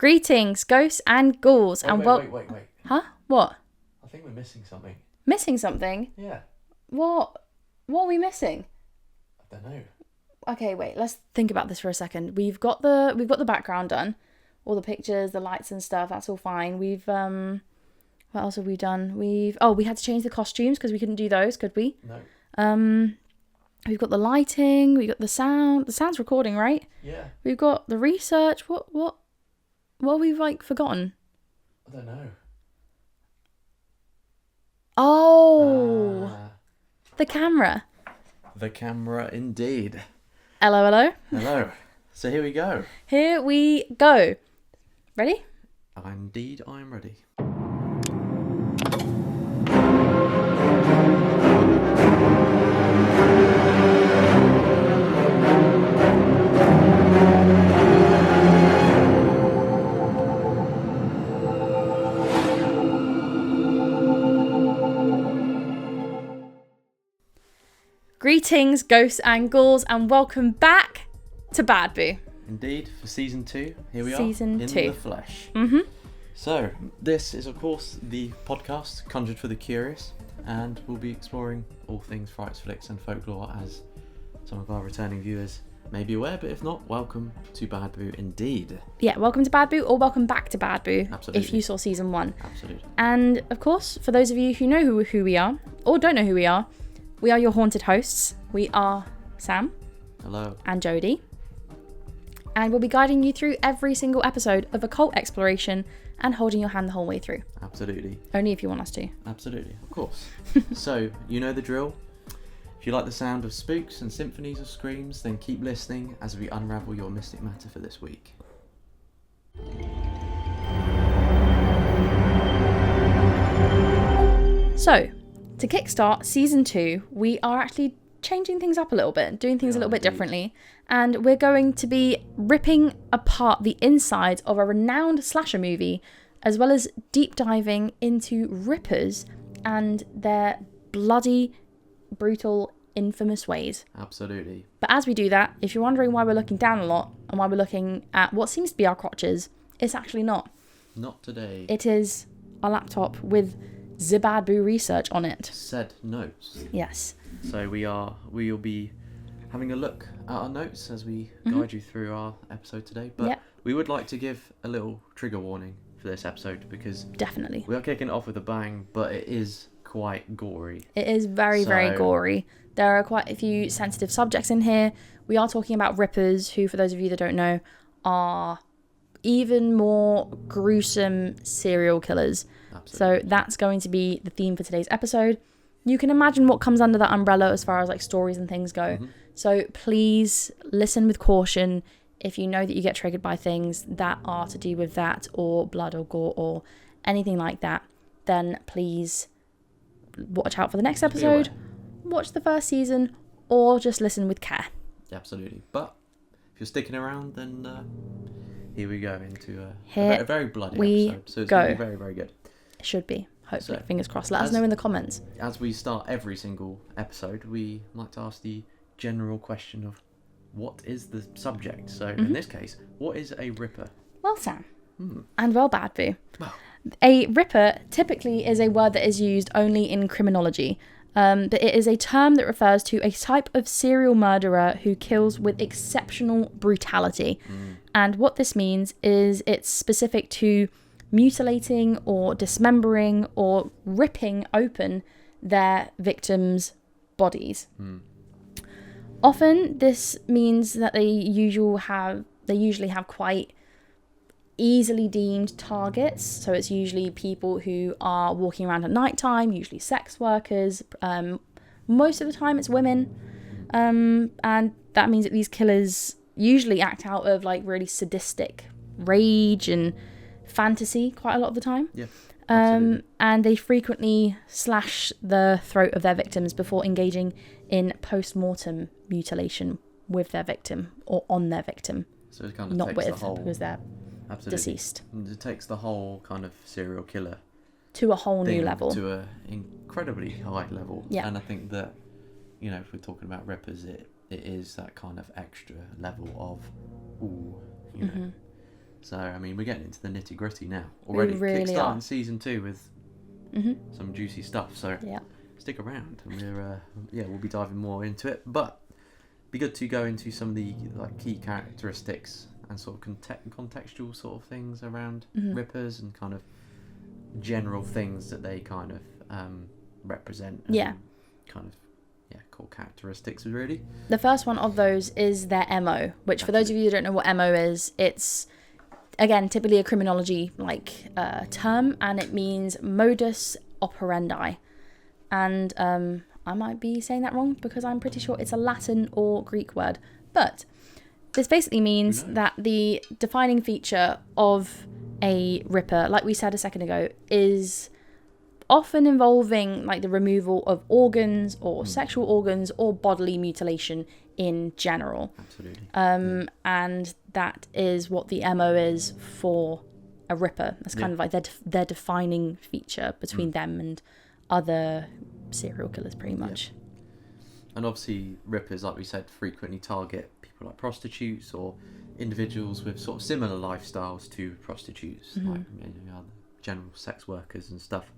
Greetings, ghosts and ghouls, Wait. Huh? What? I think we're missing something. Missing something? Yeah. What are we missing? I don't know. Okay, wait. Let's think about this for a second. We've got the background done, all the pictures, the lights and stuff. That's all fine. We've what else have we done? We had to change the costumes because we couldn't do those, could we? No. We've got the lighting. We got the sound. The sound's recording, right? Yeah. We've got the research. What have we forgotten? I don't know. Oh, the camera. The camera, indeed. Hello. Hello. So here we go. Here we go. Ready? Indeed, I'm ready. Greetings, ghosts and ghouls, and welcome back to Bad Boo. Indeed, for season 2, here we Season are, 2. in the flesh. So, this is of course the podcast Conjured for the Curious, and we'll be exploring all things frights, flicks and folklore, as some of our returning viewers may be aware, but if not, welcome to Bad Boo indeed. Yeah, welcome to Bad Boo, or welcome back to Bad Boo. Absolutely. If you saw season 1. Absolutely. And of course, for those of you who know who we are, or don't know who we are your haunted hosts. We are Sam. Hello. And Jodie. And we'll be guiding you through every single episode of occult exploration and holding your hand the whole way through. Absolutely. Only if you want us to. Absolutely, of course. So, you know the drill. If you like the sound of spooks and symphonies of screams, then keep listening as we unravel your mystic matter for this week. So, to kickstart season 2, we are actually changing things up a little bit, doing things a little bit differently, and we're going to be ripping apart the insides of a renowned slasher movie, as well as deep diving into rippers and their bloody, brutal, infamous ways. Absolutely. But as we do that, if you're wondering why we're looking down a lot and why we're looking at what seems to be our crotches, it's actually not. Not today. It is our laptop with the Bad Boo research on it. Said notes. Yes. So we'll be having a look at our notes as we guide you through our episode today. But we would like to give a little trigger warning for this episode, because Definitely. we are kicking it off with a bang, but it is quite gory. It is very, very gory. There are quite a few sensitive subjects in here. We are talking about rippers, who, for those of you that don't know, are even more gruesome serial killers. Absolutely. So that's going to be the theme for today's episode. You can imagine what comes under that umbrella as far as stories and things go. So please listen with caution. If you know that you get triggered by things that are to do with that, or blood or gore or anything like that, then please watch out for the next episode, watch the first season, or just listen with care. Absolutely. But if you're sticking around, then here we go into a very bloody episode. So it's going to be very, very good. It should be. Hopefully, fingers crossed. Let us know in the comments. As we start every single episode, we like to ask the general question of what is the subject? So in this case, what is a ripper? Well, Sam. And well, Bad Boo. Well. A ripper typically is a word that is used only in criminology. But it is a term that refers to a type of serial murderer who kills with exceptional brutality. And what this means is it's specific to mutilating or dismembering or ripping open their victims' bodies. Often this means that they usually have quite easily deemed targets. So it's usually people who are walking around at nighttime, usually sex workers. Most of the time it's women. And that means that these killers usually act out of really sadistic rage and fantasy quite a lot of the time. Yeah. And they frequently slash the throat of their victims before engaging in post-mortem mutilation with their victim or on their victim. So it kind of not takes with the whole, because they're absolutely. deceased. It takes the whole kind of serial killer to a whole new level. To an incredibly high level. Yeah. And I think that, if we're talking about rippers, it is that kind of extra level of, So, I mean, we're getting into the nitty-gritty now. Already really kickstarting season 2 with Mm-hmm. some juicy stuff. So, Yeah. stick around, and we'll be diving more into it. But be good to go into some of the like key characteristics and sort of contextual sort of things around Mm-hmm. Rippers and kind of general things that they kind of represent. Yeah. Kind of core characteristics really. The first one of those is their MO, which for those of you who don't know what MO is, it's again typically a criminology term, and it means modus operandi. And I might be saying that wrong because I'm pretty sure it's a Latin or Greek word, but this basically means that the defining feature of a Ripper, like we said a second ago, is often involving like the removal of organs or sexual organs or bodily mutilation in general. Absolutely. And that is what the MO is for a Ripper. That's kind of like their defining feature between them and other serial killers, pretty much. And obviously Rippers, like we said, frequently target people like prostitutes or individuals with sort of similar lifestyles to prostitutes, like general sex workers and stuff.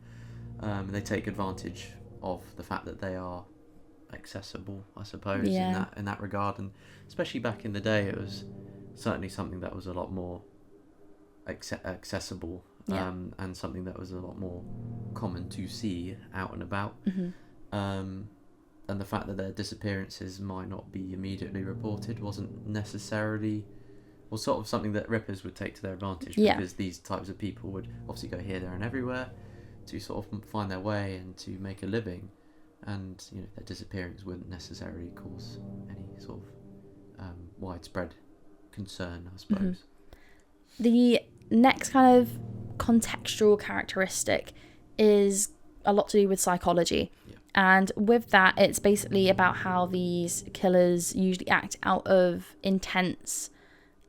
They take advantage of the fact that they are accessible, I suppose, in that regard. And especially back in the day, it was certainly something that was a lot more accessible, and something that was a lot more common to see out and about. And the fact that their disappearances might not be immediately reported wasn't necessarily, or sort of something that Rippers would take to their advantage, because these types of people would obviously go here, there and everywhere to sort of find their way and to make a living, and their disappearance wouldn't necessarily cause any sort of widespread concern, I suppose. The next kind of contextual characteristic is a lot to do with psychology. And with that, it's basically about how these killers usually act out of intense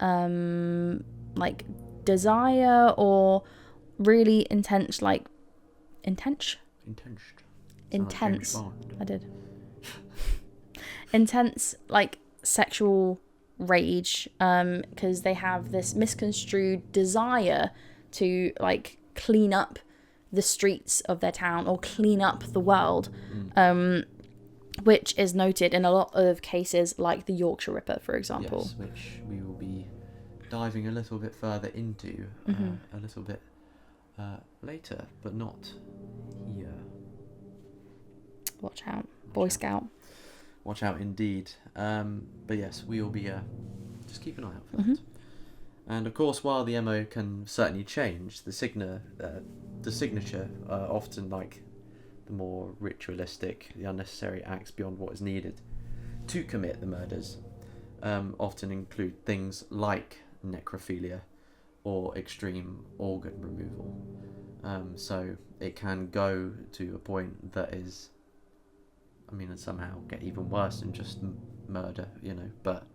like desire, or really intense intense I did intense like sexual rage, because they have this misconstrued desire to like clean up the streets of their town or clean up the world, which is noted in a lot of cases like the Yorkshire Ripper, for example. Yes, which we will be diving a little bit further into a little bit later, but not here. Watch out, Boy Scout. Watch out indeed. But yes, we will be just keep an eye out for that. And of course, while the MO can certainly change, the signature often, like the more ritualistic, the unnecessary acts beyond what is needed to commit the murders, often include things like necrophilia or extreme organ removal. So it can go to a point that is, and somehow get even worse than just murder, but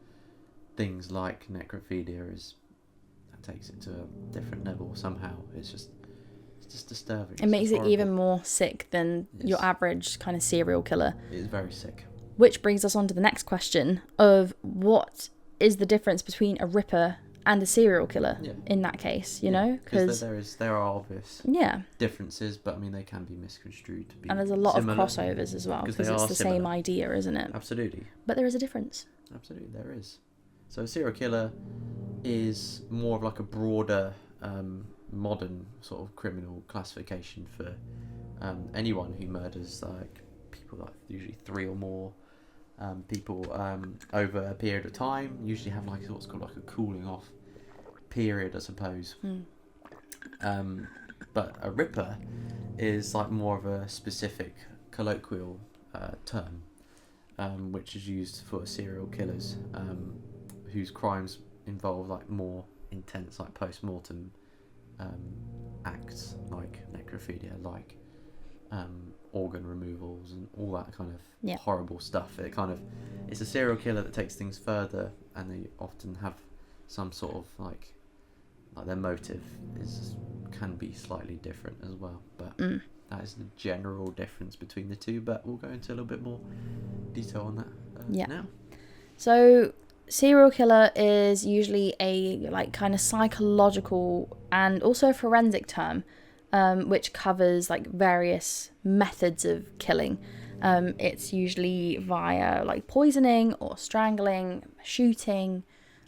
things like necrophilia takes it to a different level somehow. It's just disturbing. It makes it even more sick than your average kind of serial killer. It is very sick. Which brings us on to the next question of what is the difference between a Ripper and a serial killer in that case, because there are obvious differences, but they can be misconstrued to be, and there's a lot similar, of crossovers as well, because it's the same idea, isn't it? Absolutely. But there is a difference. Absolutely, there is. So a serial killer is more of like a broader modern sort of criminal classification for anyone who murders like people, like usually 3 or more people over a period of time. Usually have like what's called like a cooling off period, I suppose. But a Ripper is like more of a specific colloquial term, which is used for serial killers whose crimes involve like more intense, like post-mortem acts, like necrophilia, like organ removals and all that kind of horrible stuff. It's a serial killer that takes things further, and they often have some sort of like their motive can be slightly different as well, but that is the general difference between the two. But we'll go into a little bit more detail on that now. So serial killer is usually a like kind of psychological and also a forensic term, which covers like various methods of killing. It's usually via like poisoning or strangling, shooting,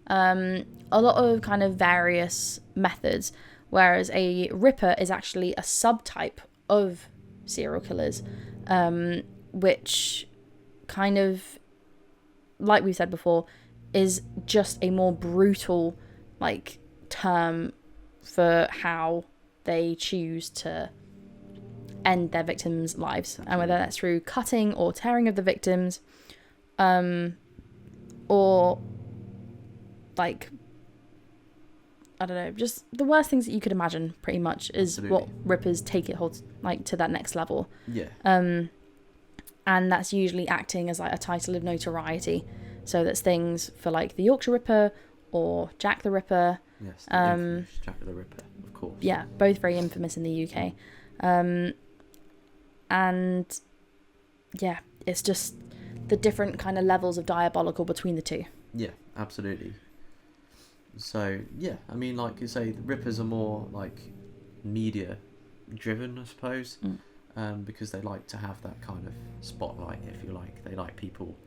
a lot of kind of various methods, whereas a ripper is actually a subtype of serial killers, which kind of, like we've said before, is just a more brutal like term for how they choose to end their victims' lives. And whether that's through cutting or tearing of the victims, or like, I don't know, just the worst things that you could imagine pretty much is what rippers take it like to that next level. Yeah. And that's usually acting as like a title of notoriety. So that's things for like the Yorkshire Ripper or Jack the Ripper. Yes, the infamous Jack the Ripper, of course. Yeah, both very infamous in the UK. And yeah, it's just the different kind of levels of diabolical between the two. Yeah, absolutely. So yeah, I mean, like you say, the rippers are more like media driven, I suppose, because they like to have that kind of spotlight, if you like. They like people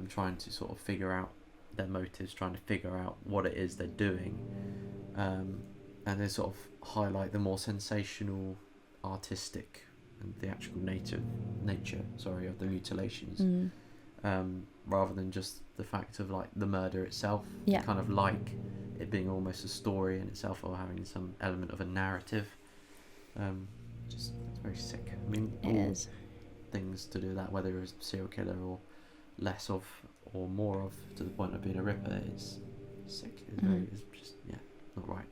trying to sort of figure out their motives, trying to figure out what it is they're doing, and they sort of highlight the more sensational, artistic and theatrical nature of the mutilations, rather than just the fact of like the murder itself. Yeah. Kind of like it being almost a story in itself, or having some element of a narrative. Just it's very sick. I mean, it is. Things to do with that, whether it's serial killer or less of or more of, to the point of being a ripper, is sick. It's just not right.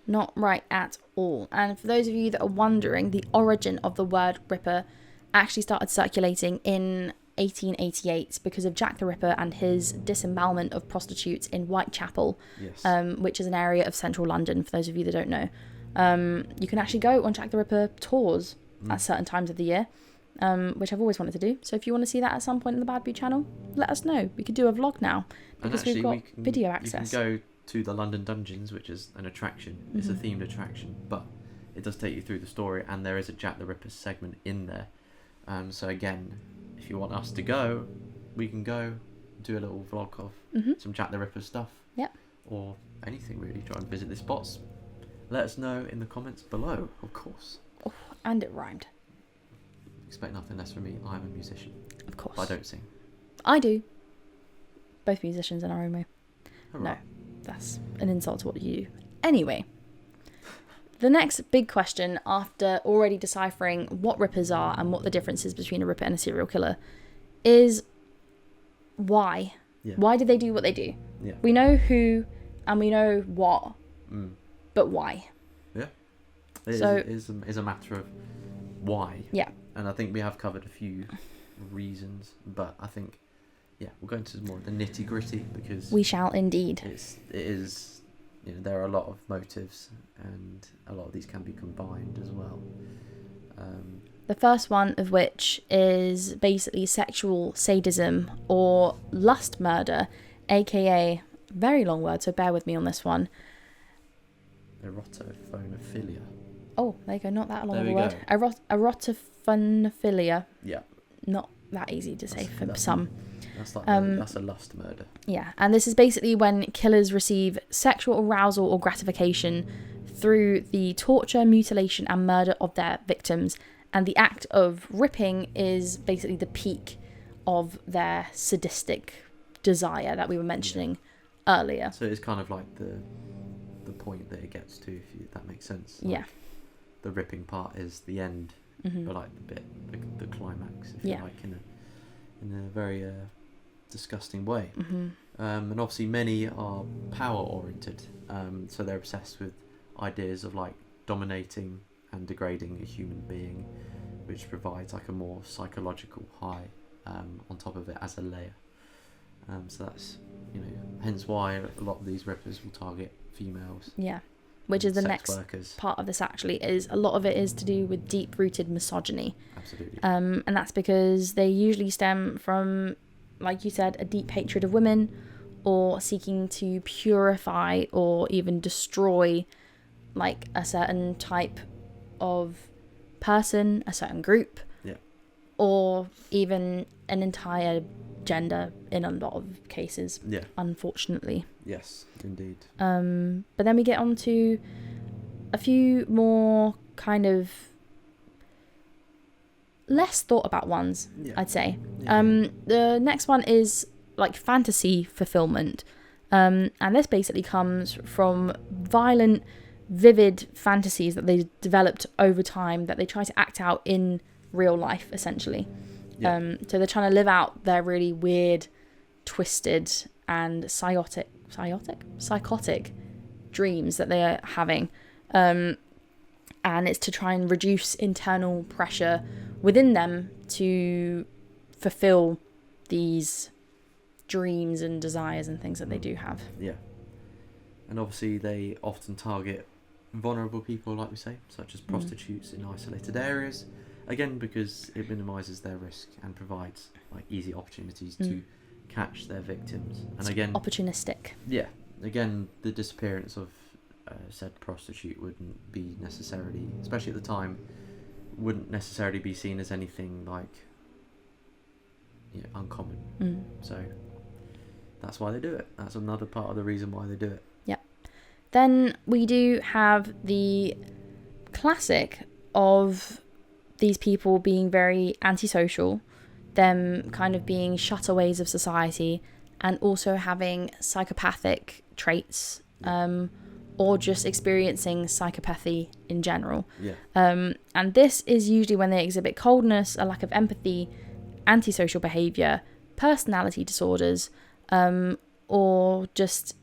Not right at all. And for those of you that are wondering, the origin of the word ripper actually started circulating in 1888 because of Jack the Ripper and his disembowelment of prostitutes in Whitechapel, yes. Which is an area of central London, for those of you that don't know. You can actually go on Jack the Ripper tours at certain times of the year, which I've always wanted to do. So if you want to see that at some point in the Bad Boo channel, let us know. We could do a vlog now, because we've got video access. You can go to the London Dungeons, which is an attraction. It's a themed attraction, but it does take you through the story, and there is a Jack the Ripper segment in there. So again, if you want us to go, we can go do a little vlog of some Jack the Ripper stuff. Yep. Or anything really. Try and visit the spots. Let us know in the comments below, of course. Oh, and it rhymed. Expect nothing less from me. I'm a musician. Of course. But I don't sing. I do. Both musicians in our own way. Hurrah. No, that's an insult to what you do. Anyway, the next big question, after already deciphering what rippers are and what the difference is between a ripper and a serial killer, is why? Yeah. Why did they do what they do? Yeah. We know who and we know what, but why? Yeah. It is a matter of why. Yeah. And I think we have covered a few reasons, but I think, we'll go into more of the nitty gritty, because we shall indeed. It is, there are a lot of motives, and a lot of these can be combined as well. The first one of which is basically sexual sadism or lust murder, aka, very long word, so bear with me on this one. Erotophonophilia. Oh, there you go, not that long there of a word. Erotophonophilia. Yeah. Not that easy to say for some. That's like that's a lust murder. Yeah, and this is basically when killers receive sexual arousal or gratification through the torture, mutilation, and murder of their victims. And the act of ripping is basically the peak of their sadistic desire that we were mentioning earlier. So it's kind of like the point that it gets to, if that makes sense. Like, the ripping part is the end, but like the climax, if you like, in a very disgusting way. And obviously many are power oriented, so they're obsessed with ideas of like dominating and degrading a human being, which provides like a more psychological high on top of it as a layer. So that's, hence why a lot of these rippers will target females. Yeah, which is the next part of this actually, is a lot of it is to do with deep-rooted misogyny. Absolutely. And that's because they usually stem from, like you said, a deep hatred of women, or seeking to purify or even destroy like a certain type of person, a certain group, or even an entire gender in a lot of cases, unfortunately. Yes, indeed. But then we get on to a few more kind of less thought about ones, I'd say. The next one is like fantasy fulfillment, and this basically comes from violent, vivid fantasies that they developed over time that they try to act out in real life, essentially. So they're trying to live out their really weird, twisted and psychotic dreams that they are having, and it's to try and reduce internal pressure within them to fulfill these dreams and desires and things that they do have. And obviously they often target vulnerable people, like we say, such as prostitutes in isolated areas, again because it minimises their risk and provides like easy opportunities to catch their victims. And again, opportunistic. Again, the disappearance of said prostitute wouldn't be necessarily, especially at the time, wouldn't necessarily be seen as anything like uncommon. So that's why they do it. That's another part of the reason why they do it. Then we do have the classic of these people being very antisocial, them kind of being shutaways of society, and also having psychopathic traits, or just experiencing psychopathy in general. And this is usually when they exhibit coldness, a lack of empathy, antisocial behaviour, personality disorders, or just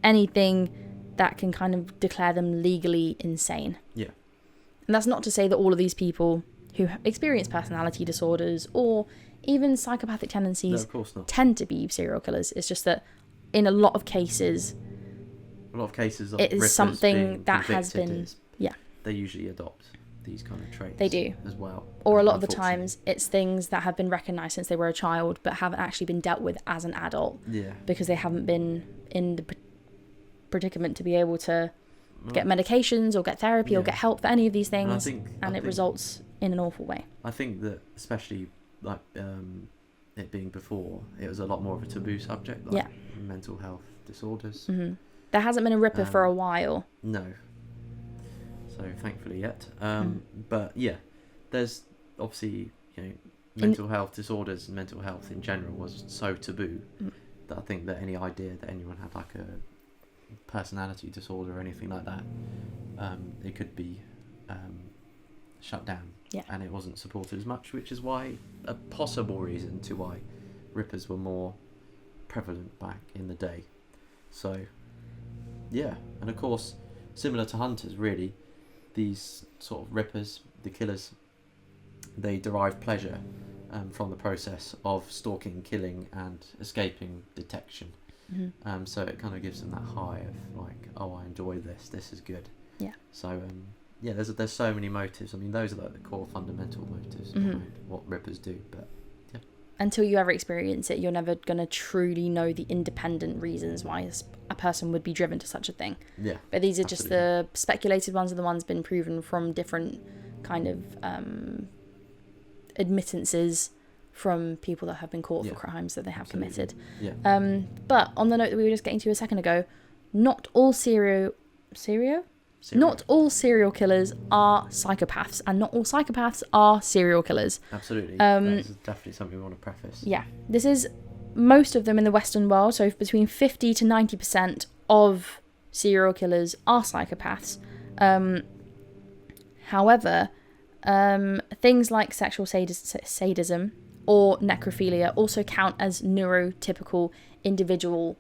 anything that can kind of declare them legally insane. And that's not to say that all of these people who experience personality disorders or even psychopathic tendencies tend to be serial killers. It's just that in a lot of cases it is something that has been they usually adopt these kind of traits. They do as well. Or a lot of the times it's things that have been recognised since they were a child but haven't actually been dealt with as an adult. Because they haven't been in the predicament to be able to get medications or get therapy or get help for any of these things, and it results in an awful way. I think that especially like it being before, it was a lot more of a taboo subject, like mental health disorders. There hasn't been a Ripper for a while. No. So thankfully yet. But there's obviously, mental health disorders and mental health in general was so taboo that I think that any idea that anyone had like a personality disorder or anything like that, it could be shut down, and it wasn't supported as much, which is why a possible reason to why Rippers were more prevalent back in the day. So and of course, similar to hunters, really, these sort of Rippers, the killers, they derive pleasure from the process of stalking, killing and escaping detection. So it kind of gives them that high of like, oh, I enjoy this is good. So there's so many motives. I mean, those are like the core fundamental motives behind what Rippers do. But until you ever experience it, you're never gonna truly know the independent reasons why a person would be driven to such a thing. But these are just the speculated ones, are the ones been proven from different kind of admittances from people that have been caught for crimes that they have committed. But on the note that we were just getting to a second ago, not all serial killers are psychopaths, and not all psychopaths are serial killers. Absolutely. That's definitely something we want to preface. This is most of them in the Western world, so between 50 to 90% of serial killers are psychopaths. However, things like sexual sadism or necrophilia also count as neurotypical individual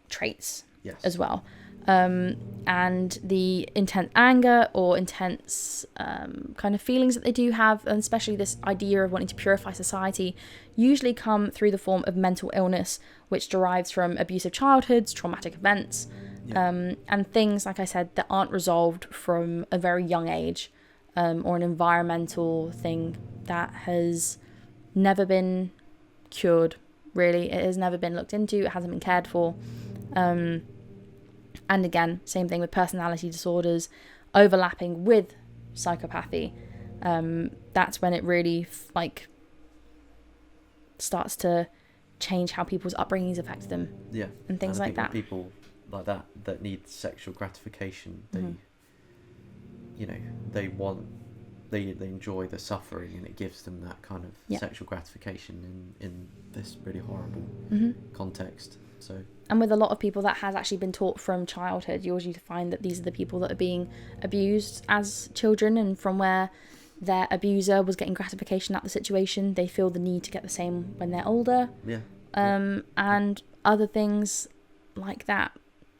traits as well. And the intense anger or intense kind of feelings that they do have, and especially this idea of wanting to purify society, usually come through the form of mental illness, which derives from abusive childhoods, traumatic events, and things, like I said, that aren't resolved from a very young age, or an environmental thing that has never been cured, really. It has never been looked into. It hasn't been cared for. And again, same thing with personality disorders overlapping with psychopathy. That's when it really starts to change how people's upbringings affect them. Yeah. And things like that. People like that need sexual gratification, they they enjoy the suffering, and it gives them that kind of sexual gratification in this really horrible context. So, and with a lot of people, that has actually been taught from childhood. You usually find that these are the people that are being abused as children, and from where their abuser was getting gratification out of the situation, they feel the need to get the same when they're older. And other things like that,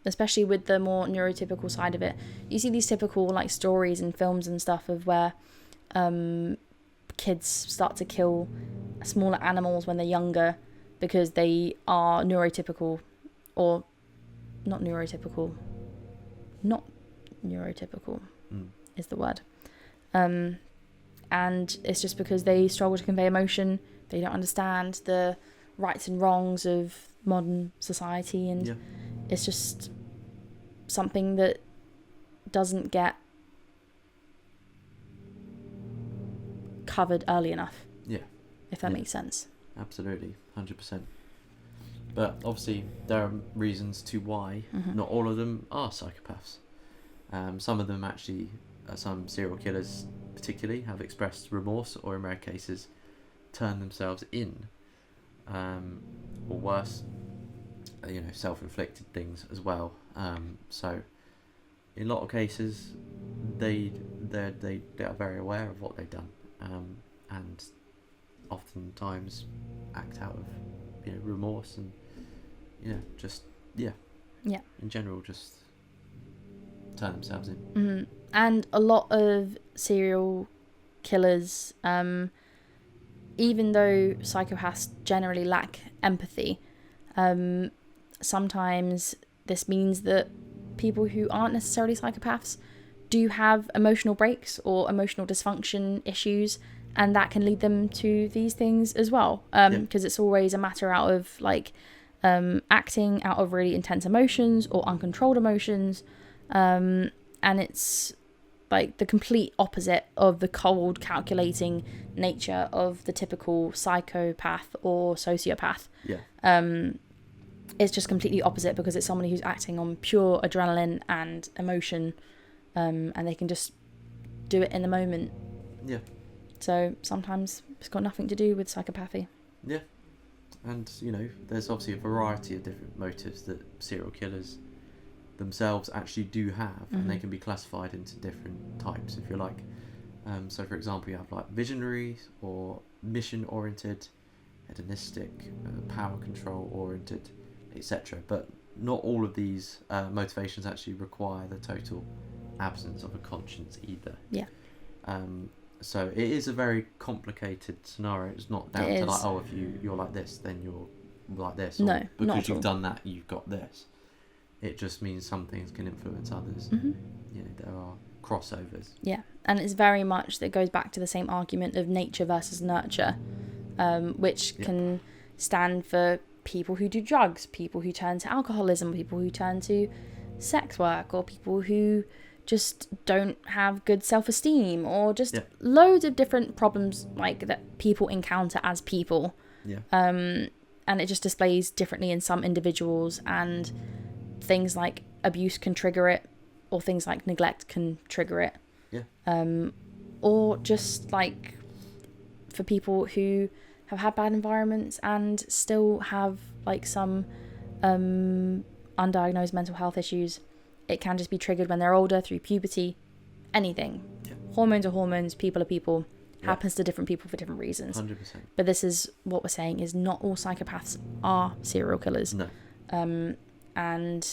especially with the more neurotypical side of it. You see these typical stories in films and stuff of where kids start to kill smaller animals when they're younger because they are neurotypical, or not neurotypical is the word. And it's just because they struggle to convey emotion. They don't understand the rights and wrongs of modern society, and it's just something that doesn't get covered early enough. If that makes sense. Absolutely, 100%. But obviously there are reasons to why not all of them are psychopaths. Some of them actually, some serial killers particularly, have expressed remorse, or in rare cases turn themselves in, or worse, self-inflicted things as well. So in a lot of cases they are very aware of what they've done, and oftentimes act out of remorse, and in general just turn themselves in. And a lot of serial killers, even though psychopaths generally lack empathy, sometimes this means that people who aren't necessarily psychopaths do have emotional breaks or emotional dysfunction issues, and that can lead them to these things as well, because it's always a matter out of acting out of really intense emotions or uncontrolled emotions, and it's the complete opposite of the cold, calculating nature of the typical psychopath or sociopath. It's just completely opposite, because it's somebody who's acting on pure adrenaline and emotion, and they can just do it in the moment. So sometimes it's got nothing to do with psychopathy. And there's obviously a variety of different motives that serial killers themselves actually do have, and they can be classified into different types, if you like. So for example, you have visionary or mission oriented, hedonistic, power control oriented, etc. But not all of these motivations actually require the total absence of a conscience either. So it is a very complicated scenario. It's not down to if you're like this, then you're like this. No, because you've done that, you've got this. It just means some things can influence others. There are crossovers. And it's very much that goes back to the same argument of nature versus nurture, which can stand for people who do drugs, people who turn to alcoholism, people who turn to sex work, or people who just don't have good self-esteem, or just loads of different problems that people encounter as people. And it just displays differently in some individuals, and things like abuse can trigger it, or things like neglect can trigger it. Or just for people who have had bad environments and still have some undiagnosed mental health issues, it can just be triggered when they're older, through puberty, anything. Hormones are hormones, people are people. Happens to different people for different reasons. 100%. But this is what we're saying, is not all psychopaths are serial killers. No. And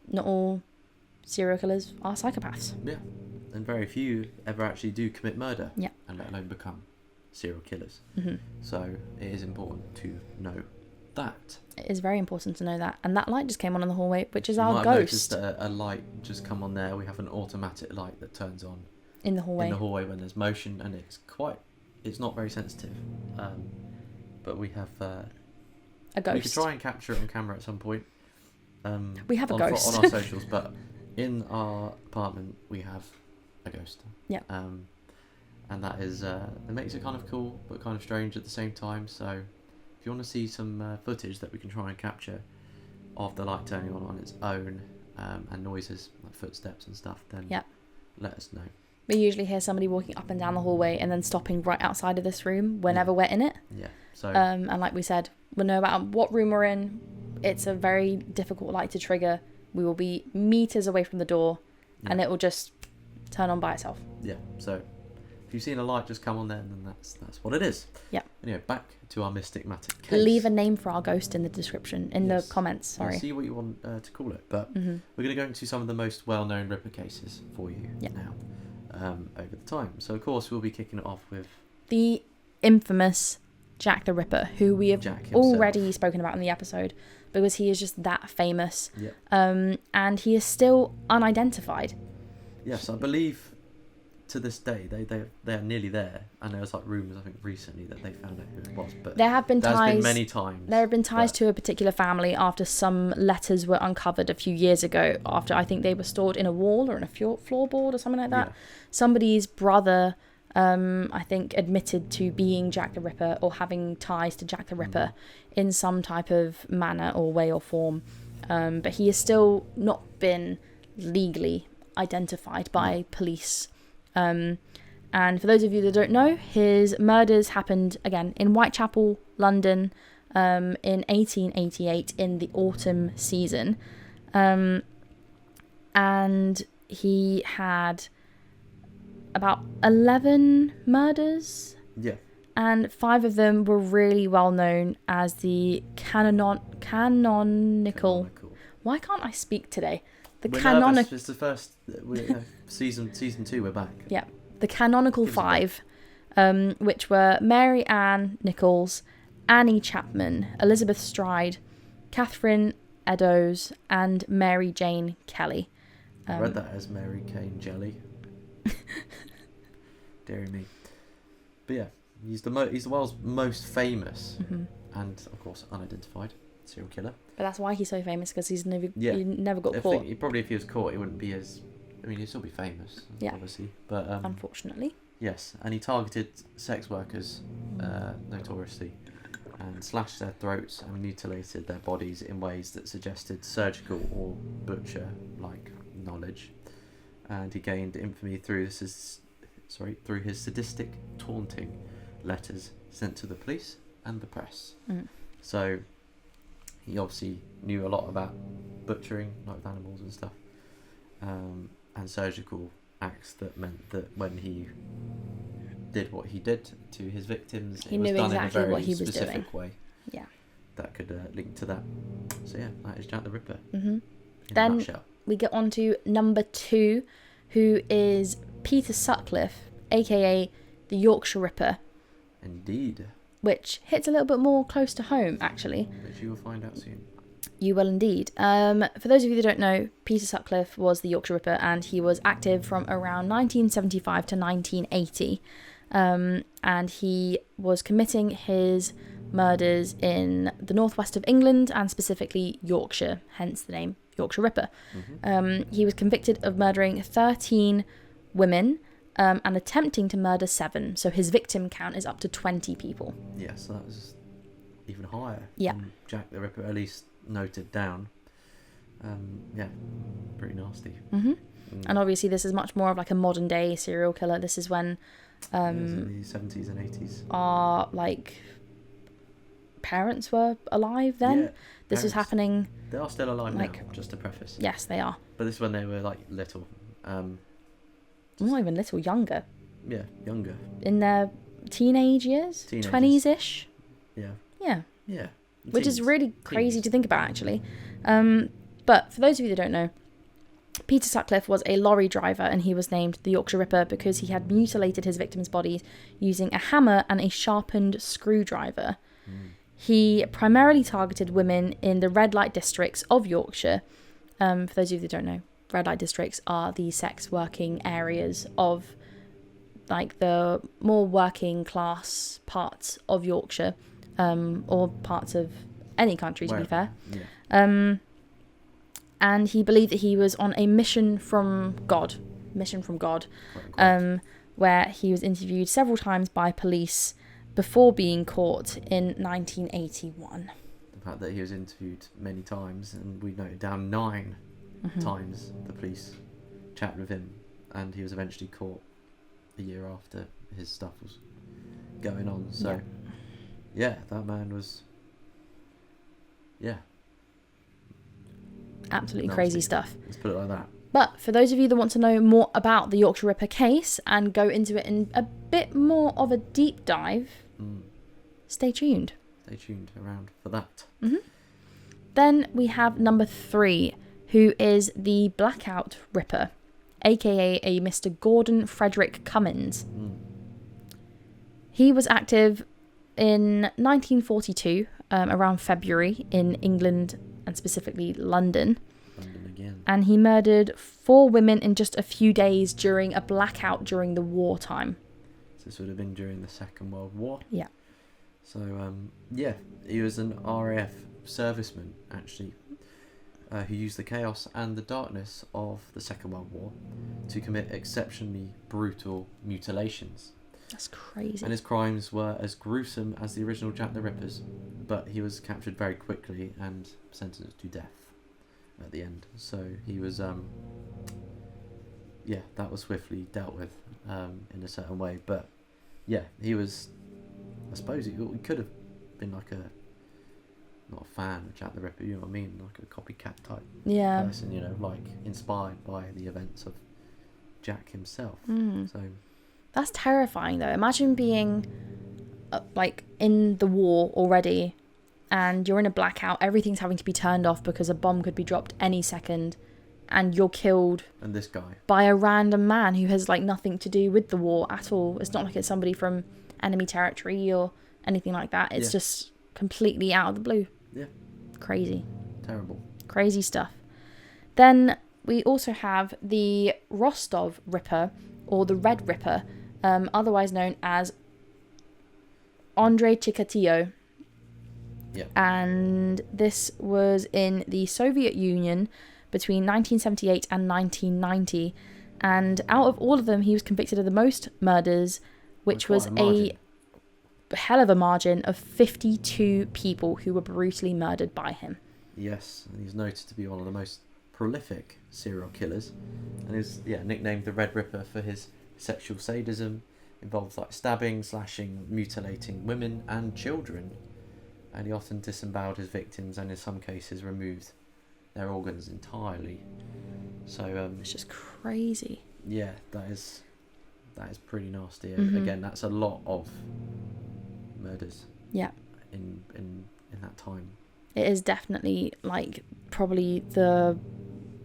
not all serial killers are psychopaths. And very few ever actually do commit murder. And let alone become serial killers. So it is important to know that. It is very important to know that. And that light just came on in the hallway, which is you our might ghost. Have noticed a light just come on there. We have an automatic light that turns on in the hallway when there's motion, and it's not very sensitive. But we have a ghost. We could try and capture it on camera at some point. We have a ghost. On our socials, but in our apartment we have a ghost. Yeah. And that is it makes it kind of cool but kind of strange at the same time. So if you want to see some footage that we can try and capture of the light turning on its own, and noises like footsteps and stuff, then let us know. We usually hear somebody walking up and down the hallway and then stopping right outside of this room whenever we're in it. Yeah. So and like we said, no matter what room we're in, it's a very difficult light to trigger. We will be meters away from the door, and it will just turn on by itself. Yeah. So if you've seen a light just come on then that's what it is. Yeah. Anyway, back to our mystic-matic case. Leave a name for our ghost in the description, in the comments. Sorry. See what you want to call it, but we're going to go into some of the most well-known Ripper cases for you now. Over the time. So of course we'll be kicking it off with the infamous Jack the Ripper, who we have already spoken about in the episode because he is just that famous. And he is still unidentified. Yes, I believe to this day they are nearly there, and there was like rumours I think recently that they found out who it was, but there have been many times. There have been ties to a particular family after some letters were uncovered a few years ago, after I think they were stored in a wall or in a floorboard or something like that. Somebody's brother I think admitted to being Jack the Ripper or having ties to Jack the Ripper in some type of manner or way or form, but he has still not been legally identified by police. And for those of you that don't know, his murders happened again in Whitechapel, London, in 1888 in the autumn season, and he had about 11 murders. Yeah. And 5 of them were really well known as the canonical. Why can't I speak today? Canonical. It's the first season 2. We're back. Yeah, the canonical 5, which were Mary Ann Nichols, Annie Chapman, Elizabeth Stride, Catherine Eddowes, and Mary Jane Kelly. I read that as Mary Kane Jelly. Deary me. But yeah, he's the world's most famous and of course unidentified serial killer. But that's why he's so famous, because he never got caught. Probably if he was caught, he wouldn't be as. I mean, he'd still be famous, obviously. But unfortunately. Yes, and he targeted sex workers notoriously, and slashed their throats and mutilated their bodies in ways that suggested surgical or butcher-like knowledge. And he gained infamy through his sadistic, taunting letters sent to the police and the press. So he obviously knew a lot about butchering, like animals and stuff, and surgical acts that meant that when he did what he did to his victims, he knew exactly what he was doing. Specific way. Yeah. That could link to that. So yeah, that is Jack the Ripper. Then we get on to number 2, who is Peter Sutcliffe, aka the Yorkshire Ripper. Indeed. Which hits a little bit more close to home, actually. Which you will find out soon. You will indeed. For those of you that don't know, Peter Sutcliffe was the Yorkshire Ripper, and he was active from around 1975 to 1980. And he was committing his murders in the northwest of England, and specifically Yorkshire, hence the name Yorkshire Ripper. He was convicted of murdering 13 women, and attempting to murder 7. So his victim count is up to 20 people. Yeah, so that was even higher. Yeah. Jack the Ripper, at least noted down. Pretty nasty. And obviously this is much more of like a modern day serial killer. This is when in the 70s and 80s. Our parents were alive then. Yeah, this was happening. They are still alive now, just to preface. Yes, they are. But this is when they were little. Not even little, younger. Yeah, younger. In their teenage years? 20s-ish? Yeah. Yeah. Yeah. Which is really crazy to think about, actually. But for those of you that don't know, Peter Sutcliffe was a lorry driver, and he was named the Yorkshire Ripper because he had mutilated his victims' bodies using a hammer and a sharpened screwdriver. He primarily targeted women in the red light districts of Yorkshire. For those of you that don't know, red light districts are the sex working areas of the more working class parts of Yorkshire, or parts of any country, to be fair. Yeah. And he believed that he was on a mission from God, where he was interviewed several times by police before being caught in 1981. The fact that he was interviewed many times, and we noted down 9 times the police chatted with him, and he was eventually caught a year after his stuff was going on. So, yeah, that man was, absolutely crazy stuff. Let's put it like that. But for those of you that want to know more about the Yorkshire Ripper case and go into it in a bit more of a deep dive, stay tuned. Stay tuned around for that. Then we have number 3, who is the Blackout Ripper, aka a Mr. Gordon Frederick Cummins. He was active in 1942, around February, in England and specifically London. Again. And he murdered 4 women in just a few days during a blackout during the wartime. So this would have been during the Second World War. Yeah. So, he was an RAF serviceman, actually, who used the chaos and the darkness of the Second World War to commit exceptionally brutal mutilations. That's crazy. And his crimes were as gruesome as the original Jack the Rippers, but he was captured very quickly and sentenced to death at the end. So he was, that was swiftly dealt with in a certain way. But yeah, he was, I suppose he could have been like not a fan of Jack the Ripper, you know what I mean? Like a copycat type person, you know, like inspired by the events of Jack himself. So that's terrifying though. Imagine being like in the war already and you're in a blackout, everything's having to be turned off because a bomb could be dropped any second and you're killed. And this guy. By a random man who has like nothing to do with the war at all. It's not like it's somebody from enemy territory or anything like that. It's just completely out of the blue. Yeah. Crazy. Terrible. Crazy stuff. Then we also have the Rostov Ripper, or the Red Ripper, otherwise known as Andrei Chikatilo. Yeah. And this was in the Soviet Union between 1978 and 1990. And out of all of them, he was convicted of the most murders, which was a hell of a margin of 52 people who were brutally murdered by him. Yes, and he's noted to be one of the most prolific serial killers, and is nicknamed the Red Ripper for his sexual sadism. Involved like stabbing, slashing, mutilating women and children, and he often disemboweled his victims and in some cases removed their organs entirely. So it's just crazy. Yeah, that is pretty nasty. Again, that's a lot of murders. Yeah. In that time. It is definitely like probably the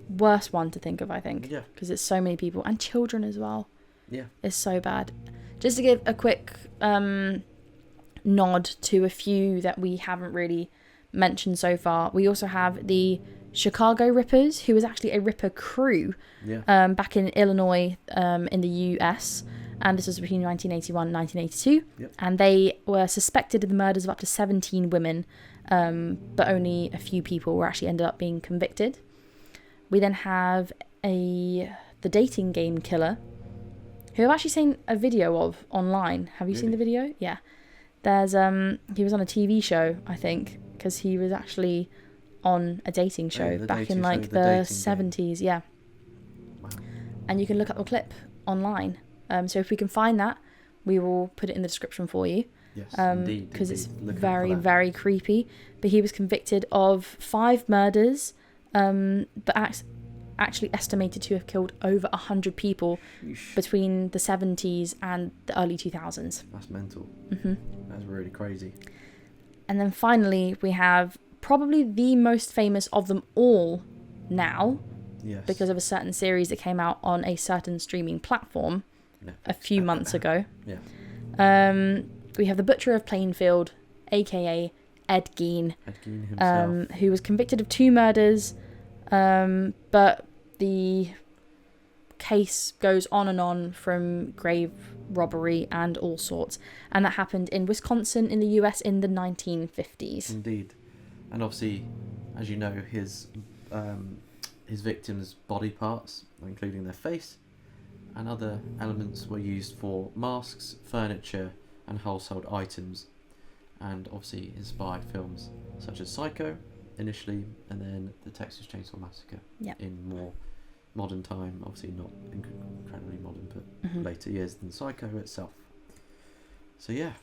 worst one to think of, I think. Yeah. Because it's so many people and children as well. Yeah. It's so bad. Just to give a quick nod to a few that we haven't really mentioned so far, we also have the Chicago Rippers, who was actually a Ripper crew back in Illinois in the US. And this was between 1981 and 1982. Yep. And they were suspected of the murders of up to 17 women, but only a few people were actually ended up being convicted. We then have the dating game killer, who I've actually seen a video of online. Have you seen the video? Yeah. There's he was on a TV show, I think, because he was actually on a dating show back in like the 70s. Yeah. Wow. And you can look up the clip online. So if we can find that, we will put it in the description for you. Yes, indeed. Because it's very, very creepy. But he was convicted of 5 murders, but actually estimated to have killed over 100 people between the 70s and the early 2000s. That's mental. That's really crazy. And then finally, we have probably the most famous of them all now, because of a certain series that came out on a certain streaming platform a few months ago. We have the Butcher of Plainfield, aka Ed Gein. Ed Gein himself. Who was convicted of 2 murders, but the case goes on and on, from grave robbery and all sorts. And that happened in Wisconsin in the US in the 1950s. Indeed. And obviously, as you know, his victims' body parts, including their face and other elements, were used for masks, furniture, and household items, and obviously inspired films such as Psycho initially, and then the Texas Chainsaw Massacre in more modern time, obviously not incredibly modern, but later years than Psycho itself. So yeah.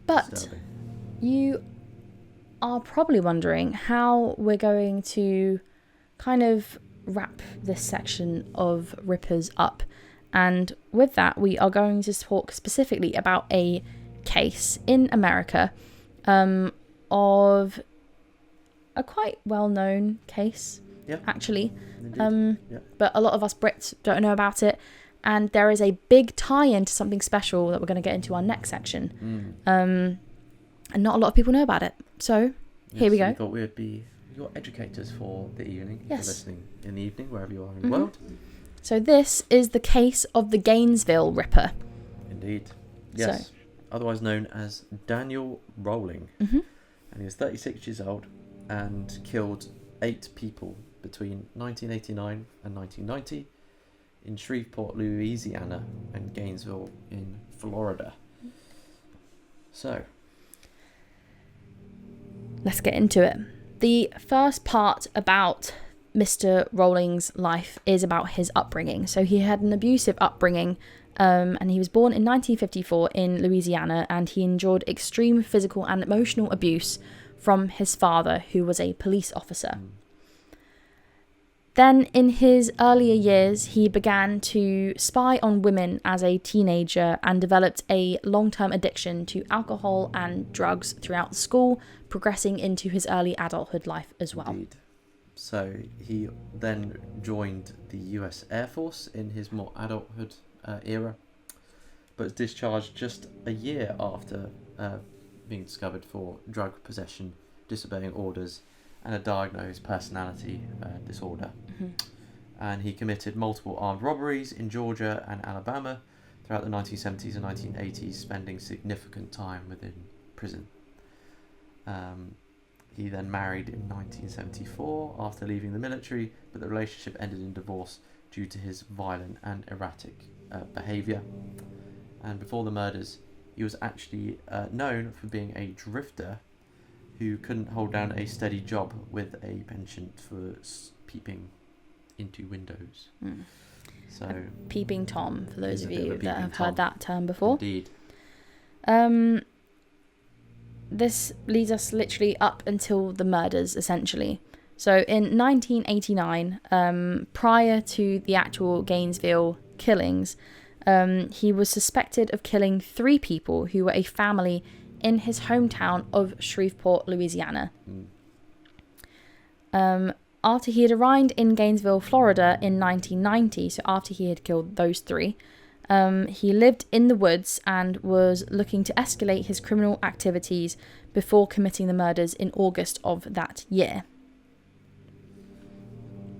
But disturbing. You are probably wondering how we're going to kind of wrap this section of Rippers up. And with that, we are going to talk specifically about a case in America of a quite well-known case, actually. But a lot of us Brits don't know about it. And there is a big tie-in to something special that we're going to get into our next section. And not a lot of people know about it. So here we go. We thought we would be your educators for the evening. If you're listening in the evening, wherever you are in the world. So this is the case of the Gainesville Ripper. Indeed. Yes. So, otherwise known as Daniel Rolling. And he was 36 years old and killed 8 people between 1989 and 1990 in Shreveport, Louisiana, and Gainesville in Florida. So, let's get into it. The first part about Mr. Rolling's life is about his upbringing. So he had an abusive upbringing, and he was born in 1954 in Louisiana, and he endured extreme physical and emotional abuse from his father, who was a police officer. Then, in his earlier years, he began to spy on women as a teenager and developed a long-term addiction to alcohol and drugs throughout school, progressing into his early adulthood life as well. Indeed. So he then joined the US Air Force in his more adulthood era, but was discharged just a year after being discovered for drug possession, disobeying orders, and a diagnosed personality disorder. And he committed multiple armed robberies in Georgia and Alabama throughout the 1970s and 1980s, spending significant time within prison. He then married in 1974 after leaving the military, but the relationship ended in divorce due to his violent and erratic behaviour. And before the murders, he was actually known for being a drifter who couldn't hold down a steady job with a penchant for peeping into windows. So a peeping Tom, for those of you that have heard that term before. Indeed. This leads us literally up until the murders, essentially. So in 1989, prior to the actual Gainesville killings, he was suspected of killing 3 people who were a family in his hometown of Shreveport, Louisiana. After he had arrived in Gainesville, Florida in 1990, so after he had killed those 3, he lived in the woods and was looking to escalate his criminal activities before committing the murders in August of that year.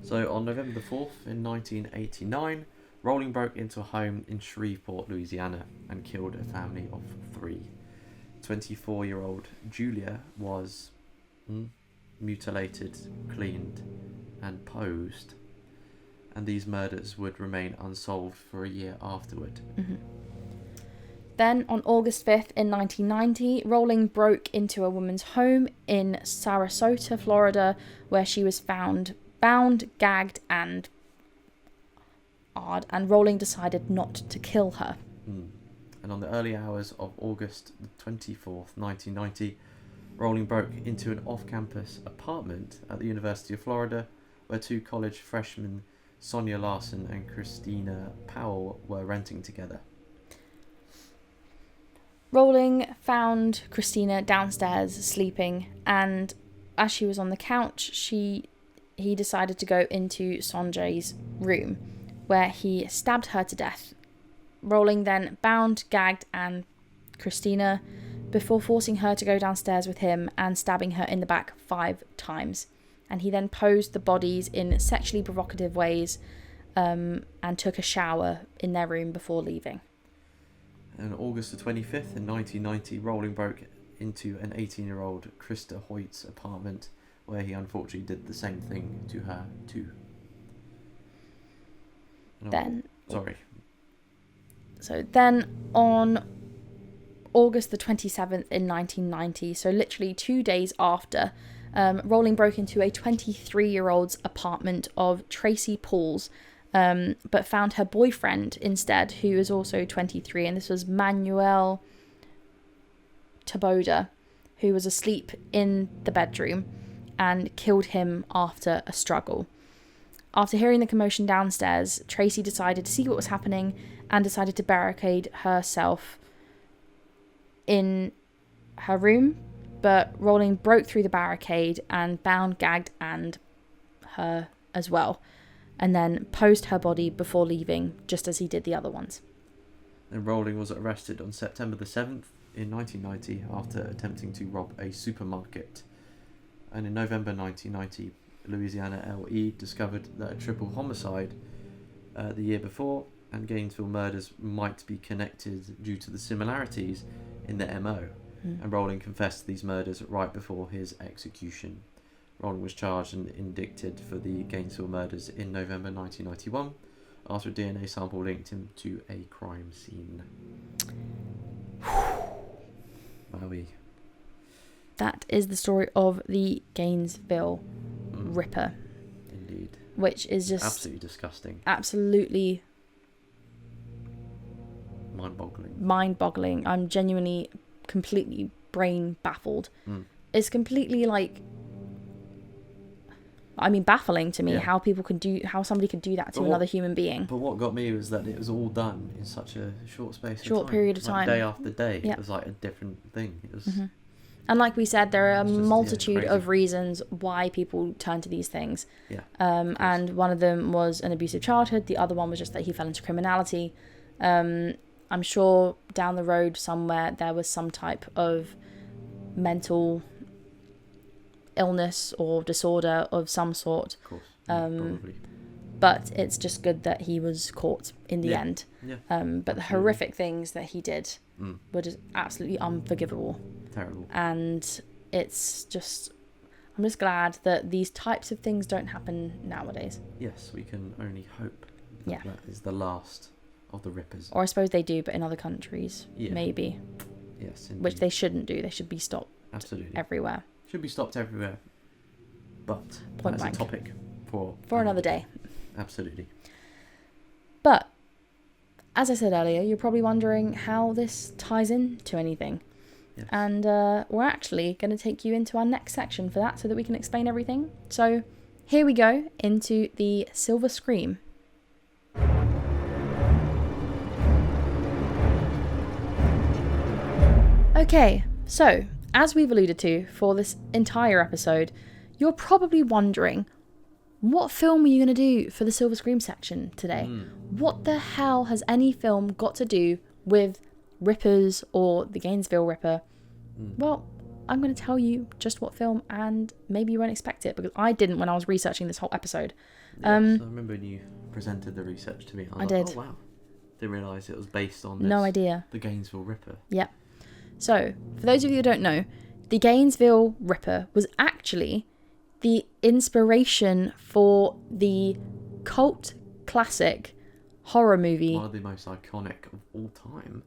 So on November the 4th in 1989, Rolling broke into a home in Shreveport, Louisiana, and killed a family of 3. 24-year-old Julia was mutilated, cleaned, and posed, and these murders would remain unsolved for a year afterward. Then, on August 5th in 1990, Rolling broke into a woman's home in Sarasota, Florida, where she was found bound, gagged, and Rolling decided not to kill her. And on the early hours of August 24th, 1990, Rolling broke into an off-campus apartment at the University of Florida, where 2 college freshmen, Sonia Larson and Christina Powell, were renting together. Rolling found Christina downstairs sleeping, and as she was on the couch, he decided to go into Sanjay's room, where he stabbed her to death. Rolling then bound, gagged, and Christina before forcing her to go downstairs with him and stabbing her in the back 5 times. And he then posed the bodies in sexually provocative ways and took a shower in their room before leaving. On August the 25th in 1990, Rolling broke into an 18-year-old Krista Hoyt's apartment, where he unfortunately did the same thing to her too. So then on August the 27th in 1990, so literally 2 days after, Rowling broke into a 23-year-old's apartment of Tracy Paul's, but found her boyfriend instead, who is also 23, and this was Manuel Taboda, who was asleep in the bedroom, and killed him after a struggle. After hearing the commotion downstairs, Tracy decided to see what was happening and decided to barricade herself in her room, but Rowling broke through the barricade and bound, gagged, and her as well, and then posed her body before leaving, just as he did the other ones. And Rowling was arrested on September the 7th in 1990 after attempting to rob a supermarket. And in November 1990, Louisiana LE discovered that a triple homicide the year before and Gainesville murders might be connected due to the similarities in the MO. And Rowling confessed to these murders right before his execution. Rowling was charged and indicted for the Gainesville murders in November 1991 after a DNA sample linked him to a crime scene. Wowie. That is the story of the Gainesville Ripper. Indeed. Which is just absolutely disgusting. Absolutely mind-boggling. I'm genuinely completely brain baffled. It's completely baffling to me how somebody could do that to another human being. But what got me was that it was all done in such a short period of time. Day after day. It was like a different thing. It was And like we said, there are a multitude of reasons why people turn to these things. And one of them was an abusive childhood. The other one was just that he fell into criminality. I'm sure down the road somewhere there was some type of mental illness or disorder of some sort. Of course. Probably. But it's just good that he was caught in the end. But the horrific things that he did were just absolutely unforgivable. Terrible. And I'm just glad that these types of things don't happen nowadays. Yes, we can only hope that is the last of the Rippers. Or I suppose they do, but in other countries, maybe. Yes, indeed. Which they shouldn't do. They should be stopped. Absolutely. Everywhere. Should be stopped everywhere. But that's a topic for another day. Absolutely. But as I said earlier, you're probably wondering how this ties into anything. Yes. And we're actually going to take you into our next section for that so that we can explain everything. So here we go into the Silver Scream. Okay, so as we've alluded to for this entire episode, you're probably wondering, what film are you going to do for the Silver Scream section today? What the hell has any film got to do with Rippers or the Gainesville Ripper? Well, I'm going to tell you just what film, and maybe you won't expect it, because I didn't when I was researching this whole episode. Yes, I remember when you presented the research to me. I did. Oh, wow. Didn't realise it was based on no idea. The Gainesville Ripper. Yeah. So, for those of you who don't know, the Gainesville Ripper was actually the inspiration for the cult classic horror movie. One of the most iconic of all time.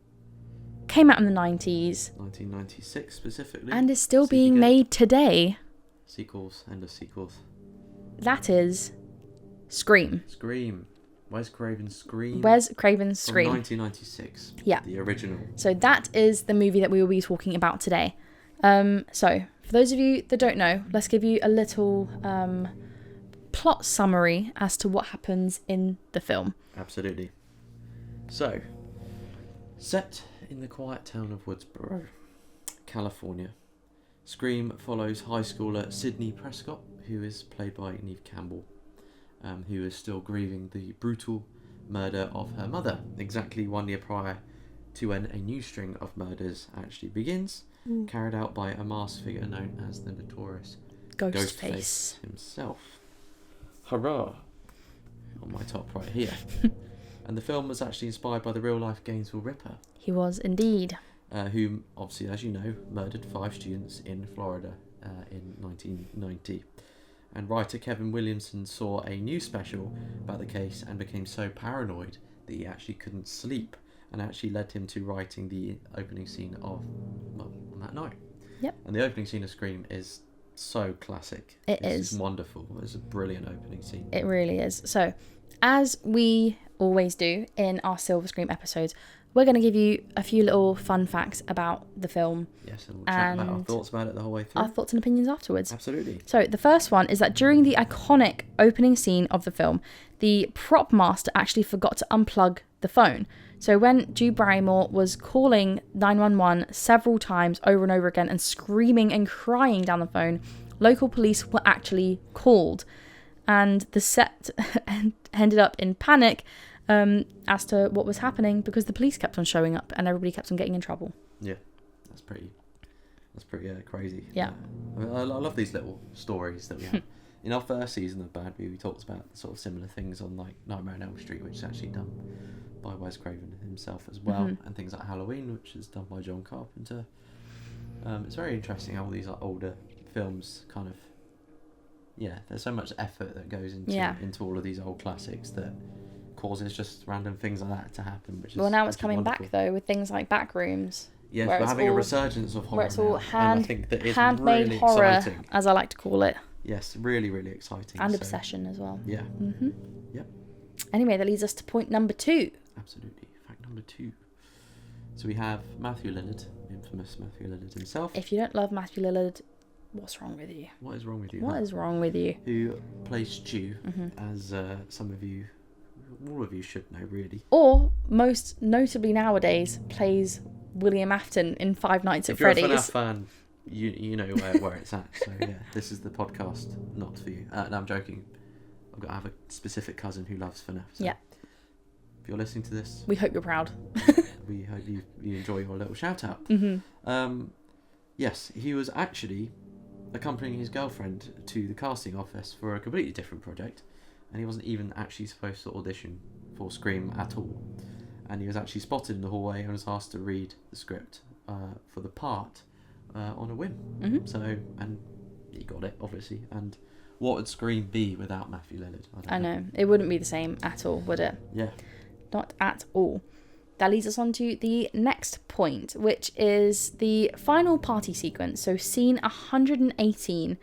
Came out in the 90s. 1996 specifically. And is still being made today. Sequels and sequels. That is Scream. Wes Craven's Scream. From 1996. Yeah. The original. So that is the movie that we will be talking about today. So, for those of you that don't know, let's give you a little plot summary as to what happens in the film. Absolutely. So, set in the quiet town of Woodsboro, California, Scream follows high schooler Sidney Prescott, who is played by Neve Campbell, who is still grieving the brutal murder of her mother, exactly 1 year prior to when a new string of murders actually begins, carried out by a masked figure known as the notorious Ghostface himself. Hurrah! On my top right here. And the film was actually inspired by the real-life Gainesville Ripper. He was indeed. who obviously, as you know, murdered 5 students in Florida in 1990. And writer Kevin Williamson saw a news special about the case and became so paranoid that he actually couldn't sleep, and actually led him to writing the opening scene of on that night. Yep. And the opening scene of Scream is so classic. It's wonderful. It's a brilliant opening scene. It really is. So, as we always do in our Silver Scream episodes, we're going to give you a few little fun facts about the film. Yes, and we'll chat about our thoughts about it the whole way through. Our thoughts and opinions afterwards. Absolutely. So the first one is that during the iconic opening scene of the film, the prop master actually forgot to unplug the phone. So when Drew Barrymore was calling 911 several times over and over again and screaming and crying down the phone, local police were actually called. And the set ended up in panic as to what was happening, because the police kept on showing up and everybody kept on getting in trouble. Yeah, that's pretty crazy. Yeah. I love these little stories that we have. In our first season of Bad View, we talked about sort of similar things on like Nightmare on Elm Street, which is actually done by Wes Craven himself as well, and things like Halloween, which is done by John Carpenter. It's very interesting how all these like older films kind of, there's so much effort that goes into all of these old classics that causes just random things like that to happen. Which is, well, now it's coming wonderful. back though with things like Backrooms. Yes, we're having a resurgence of horror. Where it's all handmade really horror, exciting. as I like to call it. Yes, really, really exciting. And obsession as well. Yeah. Mm-hmm. Yep. Anyway, that leads us to point number 2. Absolutely. Fact number 2. So we have Matthew Lillard, infamous Matthew Lillard himself. If you don't love Matthew Lillard, what's wrong with you? What is wrong with you? What is wrong with you? Who plays Stu, as some of you, all of you should know, really. Or, most notably nowadays, plays William Afton in Five Nights at Freddy's. If you're a FNAF fan, you know where it's at. So yeah, this is the podcast not for you. No, I'm joking. I have a specific cousin who loves FNAF. So yeah. If you're listening to this, we hope you're proud. We hope you enjoy your little shout out. Yes, he was actually accompanying his girlfriend to the casting office for a completely different project, and he wasn't even actually supposed to audition for Scream at all. And he was actually spotted in the hallway and was asked to read the script for the part on a whim. So, and he got it, obviously. And what would Scream be without Matthew Lillard? I know. It wouldn't be the same at all, would it? Yeah. Not at all. That leads us on to the next point, which is the final party sequence. So scene 118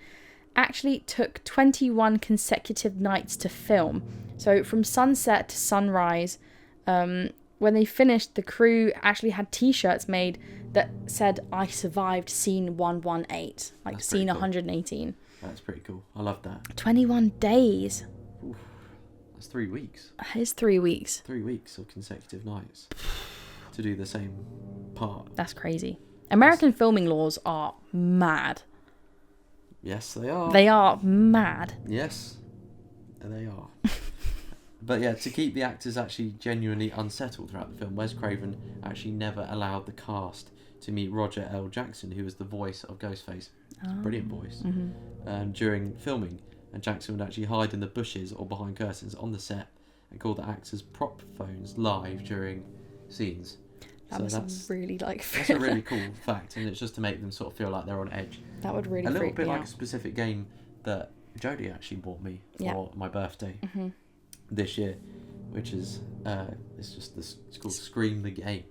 actually took 21 consecutive nights to film. So from sunset to sunrise. When they finished, the crew actually had t-shirts made that said, "I survived scene 118." Like That's scene cool. 118. That's pretty cool. I love that. 21 days. Oof. That's 3 weeks. It's 3 weeks. 3 weeks of consecutive nights to do the same part. That's crazy. American filming laws are mad. Yes, they are. They are mad. Yes, they are. But yeah, to keep the actors actually genuinely unsettled throughout the film, Wes Craven actually never allowed the cast to meet Roger L. Jackson, who was the voice of Ghostface. It's a brilliant voice. During filming, and Jackson would actually hide in the bushes or behind curtains on the set and call the actors prop phones live during scenes. That's really like... That's a really cool fact, and it's just to make them sort of feel like they're on edge. That would really freak me out. A little bit like out. a specific game that Jodie actually bought me for my birthday this year, which is it's called Scream the Game.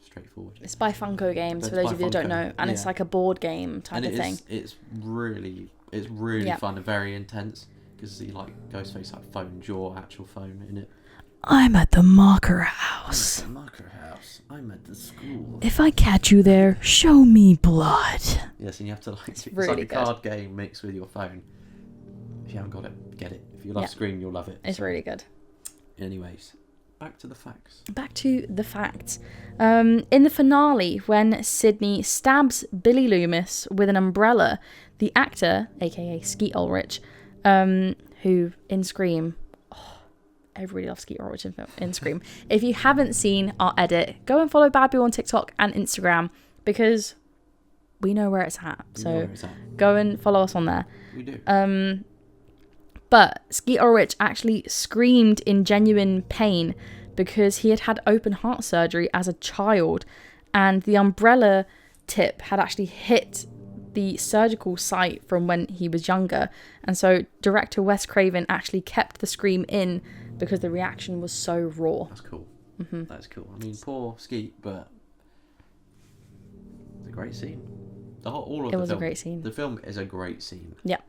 Straightforward. It's by Funko Games, for those of you who don't know, and it's like a board game type of thing. It's really fun and very intense, because the Ghostface phones your actual phone in it. I'm at the Marker House. I'm at the school. If I catch you there, show me blood. Yes, and you have to it's really like a good. card game mixed with your phone. If you haven't got it, get it. If you love Scream, you'll love it. It's really good. Anyways, back to the facts. In the finale, when Sidney stabs Billy Loomis with an umbrella, the actor, aka Skeet Ulrich, who in Scream... Everybody loves Skeet Ulrich in Scream. If you haven't seen our edit, go and follow Bad Bill on TikTok and Instagram, because we know where it's at. So go and follow us on there. We do. But Skeet Ulrich actually screamed in genuine pain because he had had open heart surgery as a child, and the umbrella tip had actually hit the surgical site from when he was younger. And so director Wes Craven actually kept the scream in because the reaction was so raw. That's cool. That's cool. I mean, poor Skeet, but it's a great scene. It was a great scene. The film is a great scene. Yeah.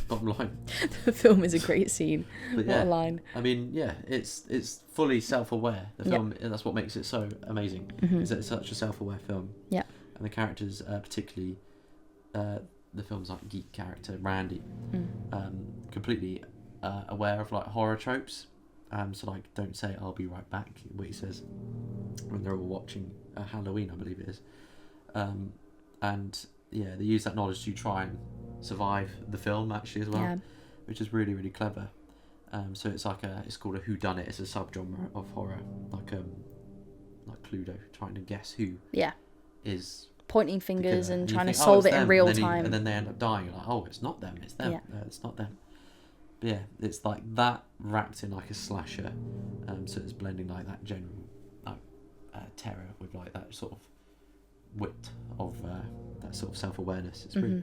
Bottom line. The film is a great scene. But what a line. I mean, yeah, it's fully self-aware. The film, and that's what makes it so amazing. Is that it's such a self-aware film. Yeah. And the characters, particularly the film's like geek character Randy, completely aware of like horror tropes. So like, don't say I'll be right back, what he says when they're all watching Halloween, I believe it is. And yeah, they use that knowledge to try and survive the film actually as well, which is really, really clever. So it's like it's called a whodunit. It's a subgenre of horror, like Cluedo, trying to guess who is pointing fingers and trying to solve it in real time. And then they end up dying. You're like, oh, it's not them, it's them. Yeah. It's not them. But yeah, it's like that wrapped in like a slasher. So it's blending like that general terror with like that sort of wit of that sort of self-awareness. It's really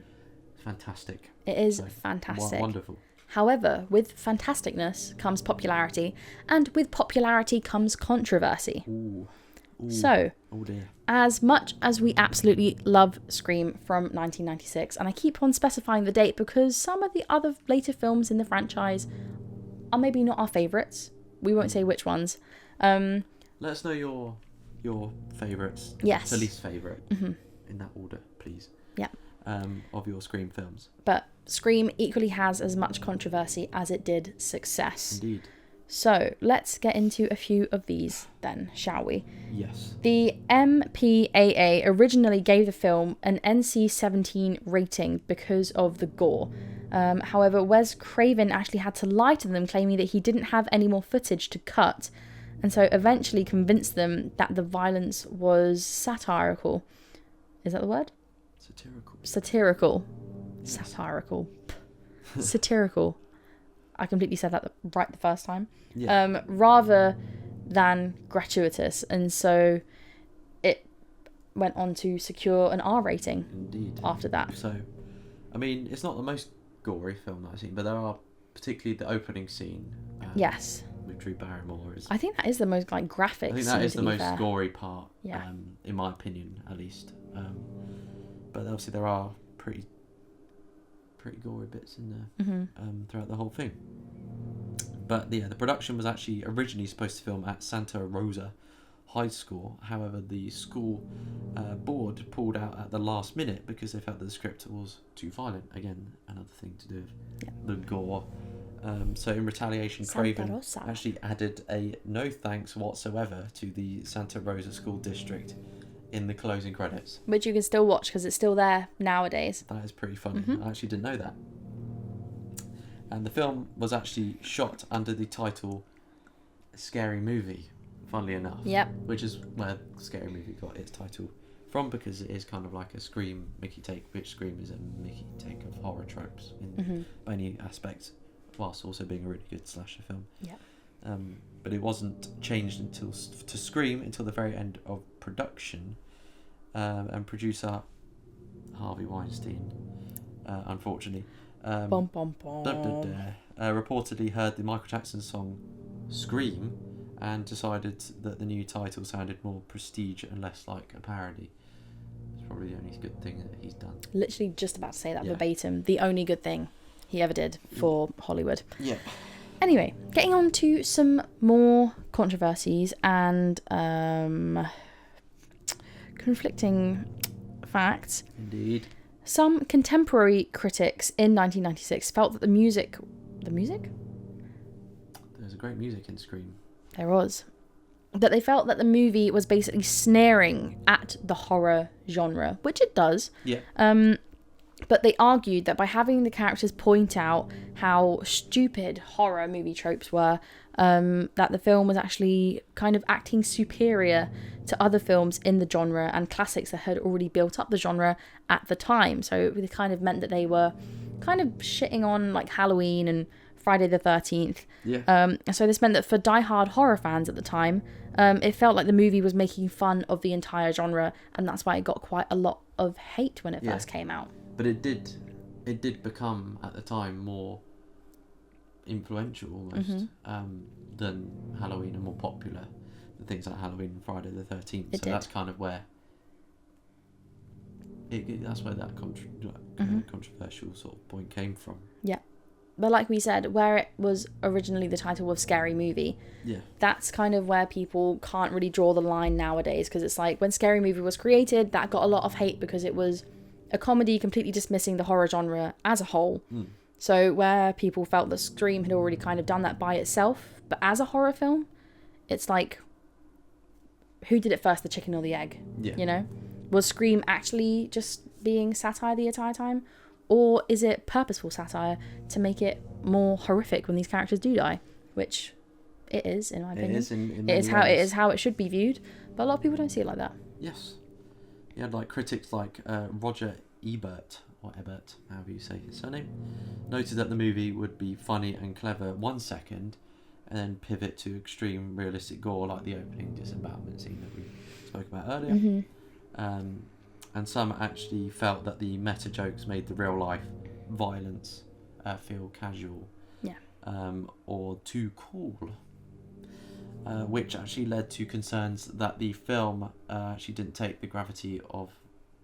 fantastic. It is fantastic. Wonderful. However, with fantasticness comes popularity, and with popularity comes controversy. Ooh. So, oh dear. As much as we absolutely love Scream from 1996, and I keep on specifying the date because some of the other later films in the franchise are maybe not our favourites. We won't say which ones. Let us know your favourites. Yes. The least favourite. In that order, please. Yeah. Of your Scream films. But Scream equally has as much controversy as it did success. Indeed. So let's get into a few of these then, shall we? Yes. The MPAA originally gave the film an NC-17 rating because of the gore. However, Wes Craven actually had to lie to them, claiming that he didn't have any more footage to cut, and so eventually convinced them that the violence was satirical. Is that the word? Satirical. Yes. Satirical. Satirical. I completely said that right the first time. Yeah. Rather than gratuitous. And so it went on to secure an R rating. Indeed. After that. So, I mean, it's not the most gory film that I've seen, but there are, particularly the opening scene. Yes. With Drew Barrymore. I think that is the most like graphic scene. I think that is the most gory part. Yeah. In my opinion, at least. But obviously there are pretty gory bits in there throughout the whole thing. But yeah, the production was actually originally supposed to film at Santa Rosa High School. However, the school board pulled out at the last minute because they felt that the script was too violent. Again, another thing to do with the gore. So in retaliation, Craven actually added a no thanks whatsoever to the Santa Rosa School District in the closing credits. Which you can still watch because it's still there nowadays. That is pretty funny. I actually didn't know that. And the film was actually shot under the title Scary Movie, funnily enough. Yep. Which is where Scary Movie got its title from, because it is kind of like a Scream Mickey take, which Scream is a Mickey take of horror tropes in many aspects, whilst also being a really good slasher film. Yeah. But it wasn't changed to Scream until the very end of production, and producer Harvey Weinstein, unfortunately, reportedly heard the Michael Jackson song Scream and decided that the new title sounded more prestige and less like a parody. It's probably the only good thing that he's done. Literally just about to say that verbatim. The only good thing he ever did for Hollywood. Yeah. Anyway, getting on to some more controversies and conflicting facts. Indeed. Some contemporary critics in 1996 felt that the music? There's a great music in Scream. There was. That they felt that the movie was basically snaring at the horror genre, which it does. Yeah. But they argued that by having the characters point out how stupid horror movie tropes were, that the film was actually kind of acting superior to other films in the genre and classics that had already built up the genre at the time. So it kind of meant that they were kind of shitting on like Halloween and Friday the 13th. Yeah. And so this meant that for die-hard horror fans at the time, it felt like the movie was making fun of the entire genre, and that's why it got quite a lot of hate when it first came out. But it did become, at the time, more influential almost than Halloween, and more popular than things like Halloween and Friday the 13th. That's kind of where that's where that controversial sort of point came from. Yeah. But like we said, where it was originally the title of Scary Movie, that's kind of where people can't really draw the line nowadays, because it's like when Scary Movie was created, that got a lot of hate because it was a comedy completely dismissing the horror genre as a whole. So where people felt that Scream had already kind of done that by itself, but as a horror film, it's like, who did it first, the chicken or the egg? Yeah. You know? Was Scream actually just being satire the entire time? Or is it purposeful satire to make it more horrific when these characters do die? Which it is, in my opinion. It is in it is how it should be viewed, but a lot of people don't see it like that. Yes. You had like critics like Roger Ebert, or Ebert, however you say his surname, noted that the movie would be funny and clever 1 second, and then pivot to extreme realistic gore like the opening disembowelment scene that we spoke about earlier. And some actually felt that the meta jokes made the real life violence feel casual, or too cool, which actually led to concerns that the film actually didn't take the gravity of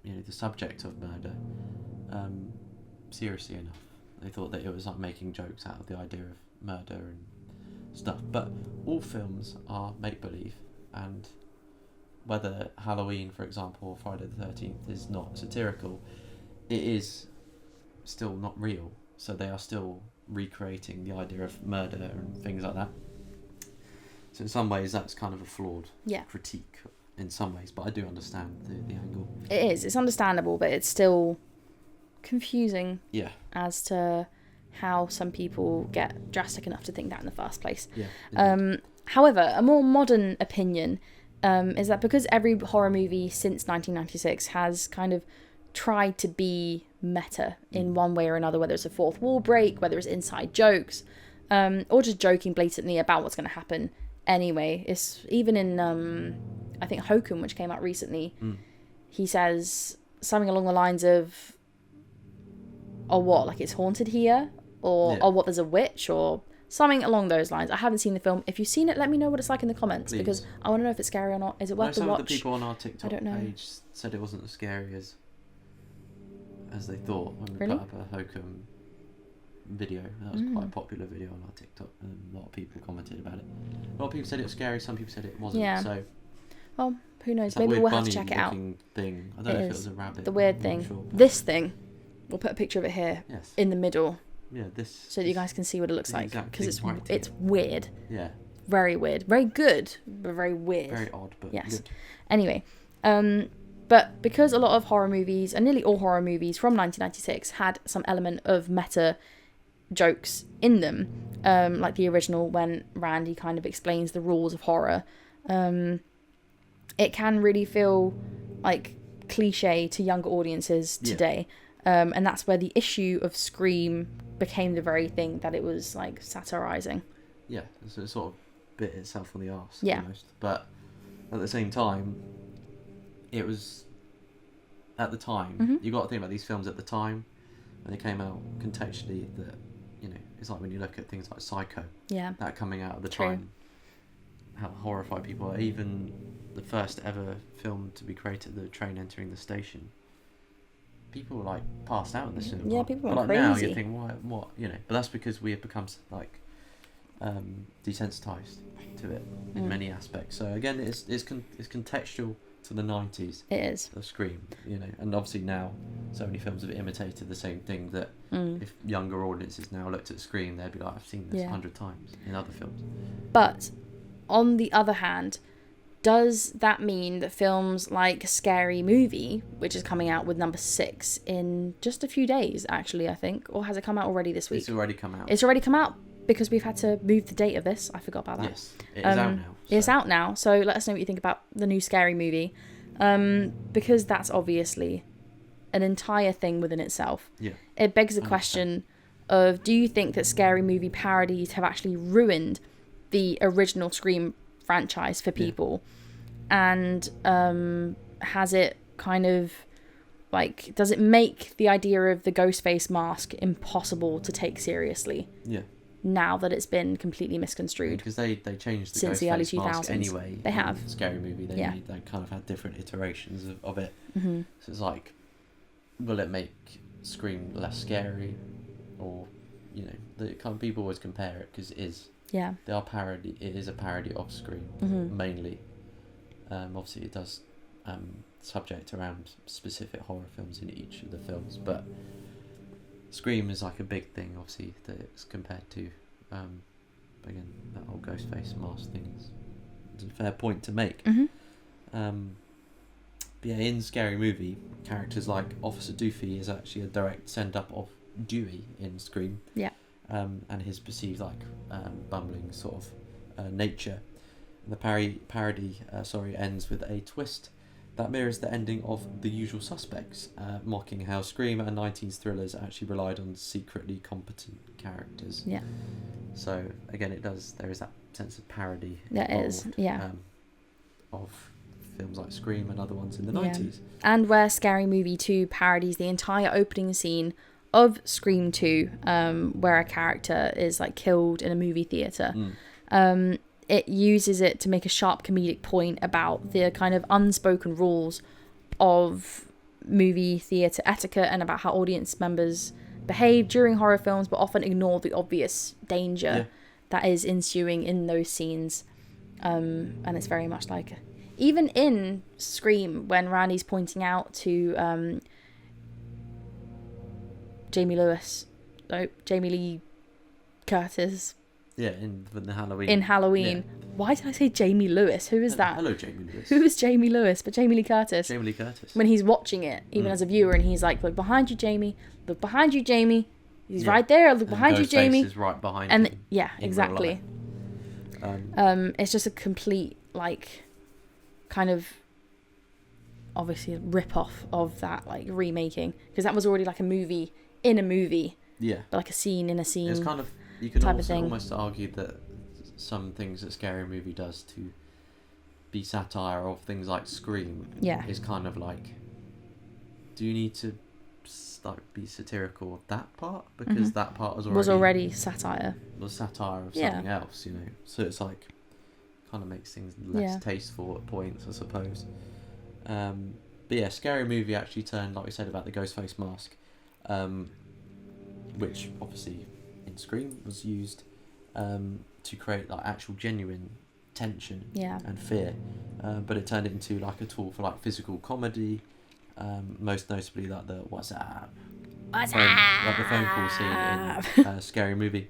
the subject of murder seriously enough. They thought that it was like making jokes out of the idea of murder and stuff. But all films are make-believe, and whether Halloween, for example, or Friday the 13th is not satirical, it is still not real. So they are still recreating the idea of murder and things like that. So in some ways that's kind of a flawed critique in some ways, but I do understand the angle. It is. It's understandable, but it's still confusing as to how some people get drastic enough to think that in the first place. However, a more modern opinion is that because every horror movie since 1996 has kind of tried to be meta in one way or another, whether it's a fourth wall break, whether it's inside jokes, or just joking blatantly about what's going to happen anyway. It's even in I think Hokum, which came out recently, he says something along the lines of, or what, like it's haunted here, or what, there's a witch, or something along those lines. I haven't seen the film. If you've seen it, let me know what it's like in the comments. Please. Because I want to know if it's scary or not. Is it worth the watch? Some of the people on our TikTok page said it wasn't as scary as they thought when we put up a Hokum video. That was quite a popular video on our TikTok, and a lot of people commented about it. A lot of people said it was scary, some people said it wasn't. So, well, who knows? Maybe we'll have to check it out. Thing. I don't know if it was a rabbit. The weird thing. Sure. This thing. We'll put a picture of it here in the middle. Yeah, so that you guys can see what it looks like, because it's weird. Yeah. Very weird. Very good, but very weird. Very odd, but yes. Good. Anyway, but because a lot of horror movies, and nearly all horror movies from 1996, had some element of meta jokes in them, like the original when Randy kind of explains the rules of horror, it can really feel like cliche to younger audiences today. And that's where the issue of Scream became the very thing that it was like satirizing. Yeah, so it sort of bit itself on the arse almost. But at the same time, it was at the time. You got to think about these films at the time when they came out contextually. That it's like when you look at things like Psycho. Yeah. That coming out at the time, how horrified people are. Even the first ever film to be created, the train entering the station. People were like passed out in the cinema. Yeah, people were like crazy. Now you think, what, But that's because we have become like desensitized to it in many aspects. So again, it's contextual to the 90s. It is. The Scream, and obviously now so many films have imitated the same thing. That if younger audiences now looked at Scream, they'd be like, I've seen this 100 times in other films. But on the other hand, does that mean that films like Scary Movie, which is coming out with number 6 in just a few days, actually, I think, or has it come out already this week? It's already come out. It's already come out because we've had to move the date of this. I forgot about that. Yes, it is out now. So. It's out now, so let us know what you think about the new Scary Movie, because that's obviously an entire thing within itself. Yeah. It begs the question of, do you think that Scary Movie parodies have actually ruined the original Scream franchise for people? And has it kind of, like, does it make the idea of the Ghostface mask impossible to take seriously? Yeah. Now that it's been completely misconstrued. Because they changed the since Ghostface the early 2000s. mask anyway. They have. Scary Movie. They kind of had different iterations of it. Mm-hmm. So it's like, will it make Scream less scary? Or, you know, the kind of people always compare it because it is. Yeah. It is a parody of Scream, mainly. Obviously it does subject around specific horror films in each of the films, but Scream is like a big thing, obviously, that it's compared to. Again, that whole Ghostface mask thing is a fair point to make. But yeah, in Scary Movie, characters like Officer Doofy is actually a direct send-up of Dewey in Scream. Yeah. And his perceived bumbling sort of nature. And the parody ends with a twist that mirrors the ending of The Usual Suspects, mocking how Scream and 90s thrillers actually relied on secretly competent characters. Yeah. So again, there is that sense of parody. Of films like Scream and other ones in the 90s. And where Scary Movie 2 parodies the entire opening scene of Scream 2, where a character is like killed in a movie theatre. It uses it to make a sharp comedic point about the kind of unspoken rules of movie theatre etiquette and about how audience members behave during horror films, but often ignore the obvious danger that is ensuing in those scenes. And it's very much like, even in Scream, when Randy's pointing out to Jamie Lee Curtis. Yeah, in the Halloween. In Halloween. Yeah. Why did I say Jamie Lewis? Who is that? Hello, Jamie Lewis. Who is Jamie Lewis? But Jamie Lee Curtis. Jamie Lee Curtis. When he's watching it, even as a viewer, and he's like, look behind you, Jamie. Look behind you, Jamie. He's right there. Look behind you, Jamie. Is right behind him. Yeah, exactly. It's just a complete, like, kind of, obviously, a rip-off of that, like, remaking. Because that was already, like, a movie in a movie. Yeah. But, like, a scene in a scene. It's kind of, you can also almost argue that some things that Scary Movie does to be satire of things like Scream is kind of like, do you need to be satirical of that part? Because that part was already satire. Was satire of something else, you know. So it's like, kind of makes things less tasteful at points, I suppose. But yeah, Scary Movie actually turned, like we said about the Ghostface mask, which obviously in Scream was used to create like actual genuine tension and fear, but it turned it into like a tool for like physical comedy, most notably like the Wazzup, like the phone call scene in Scary Movie,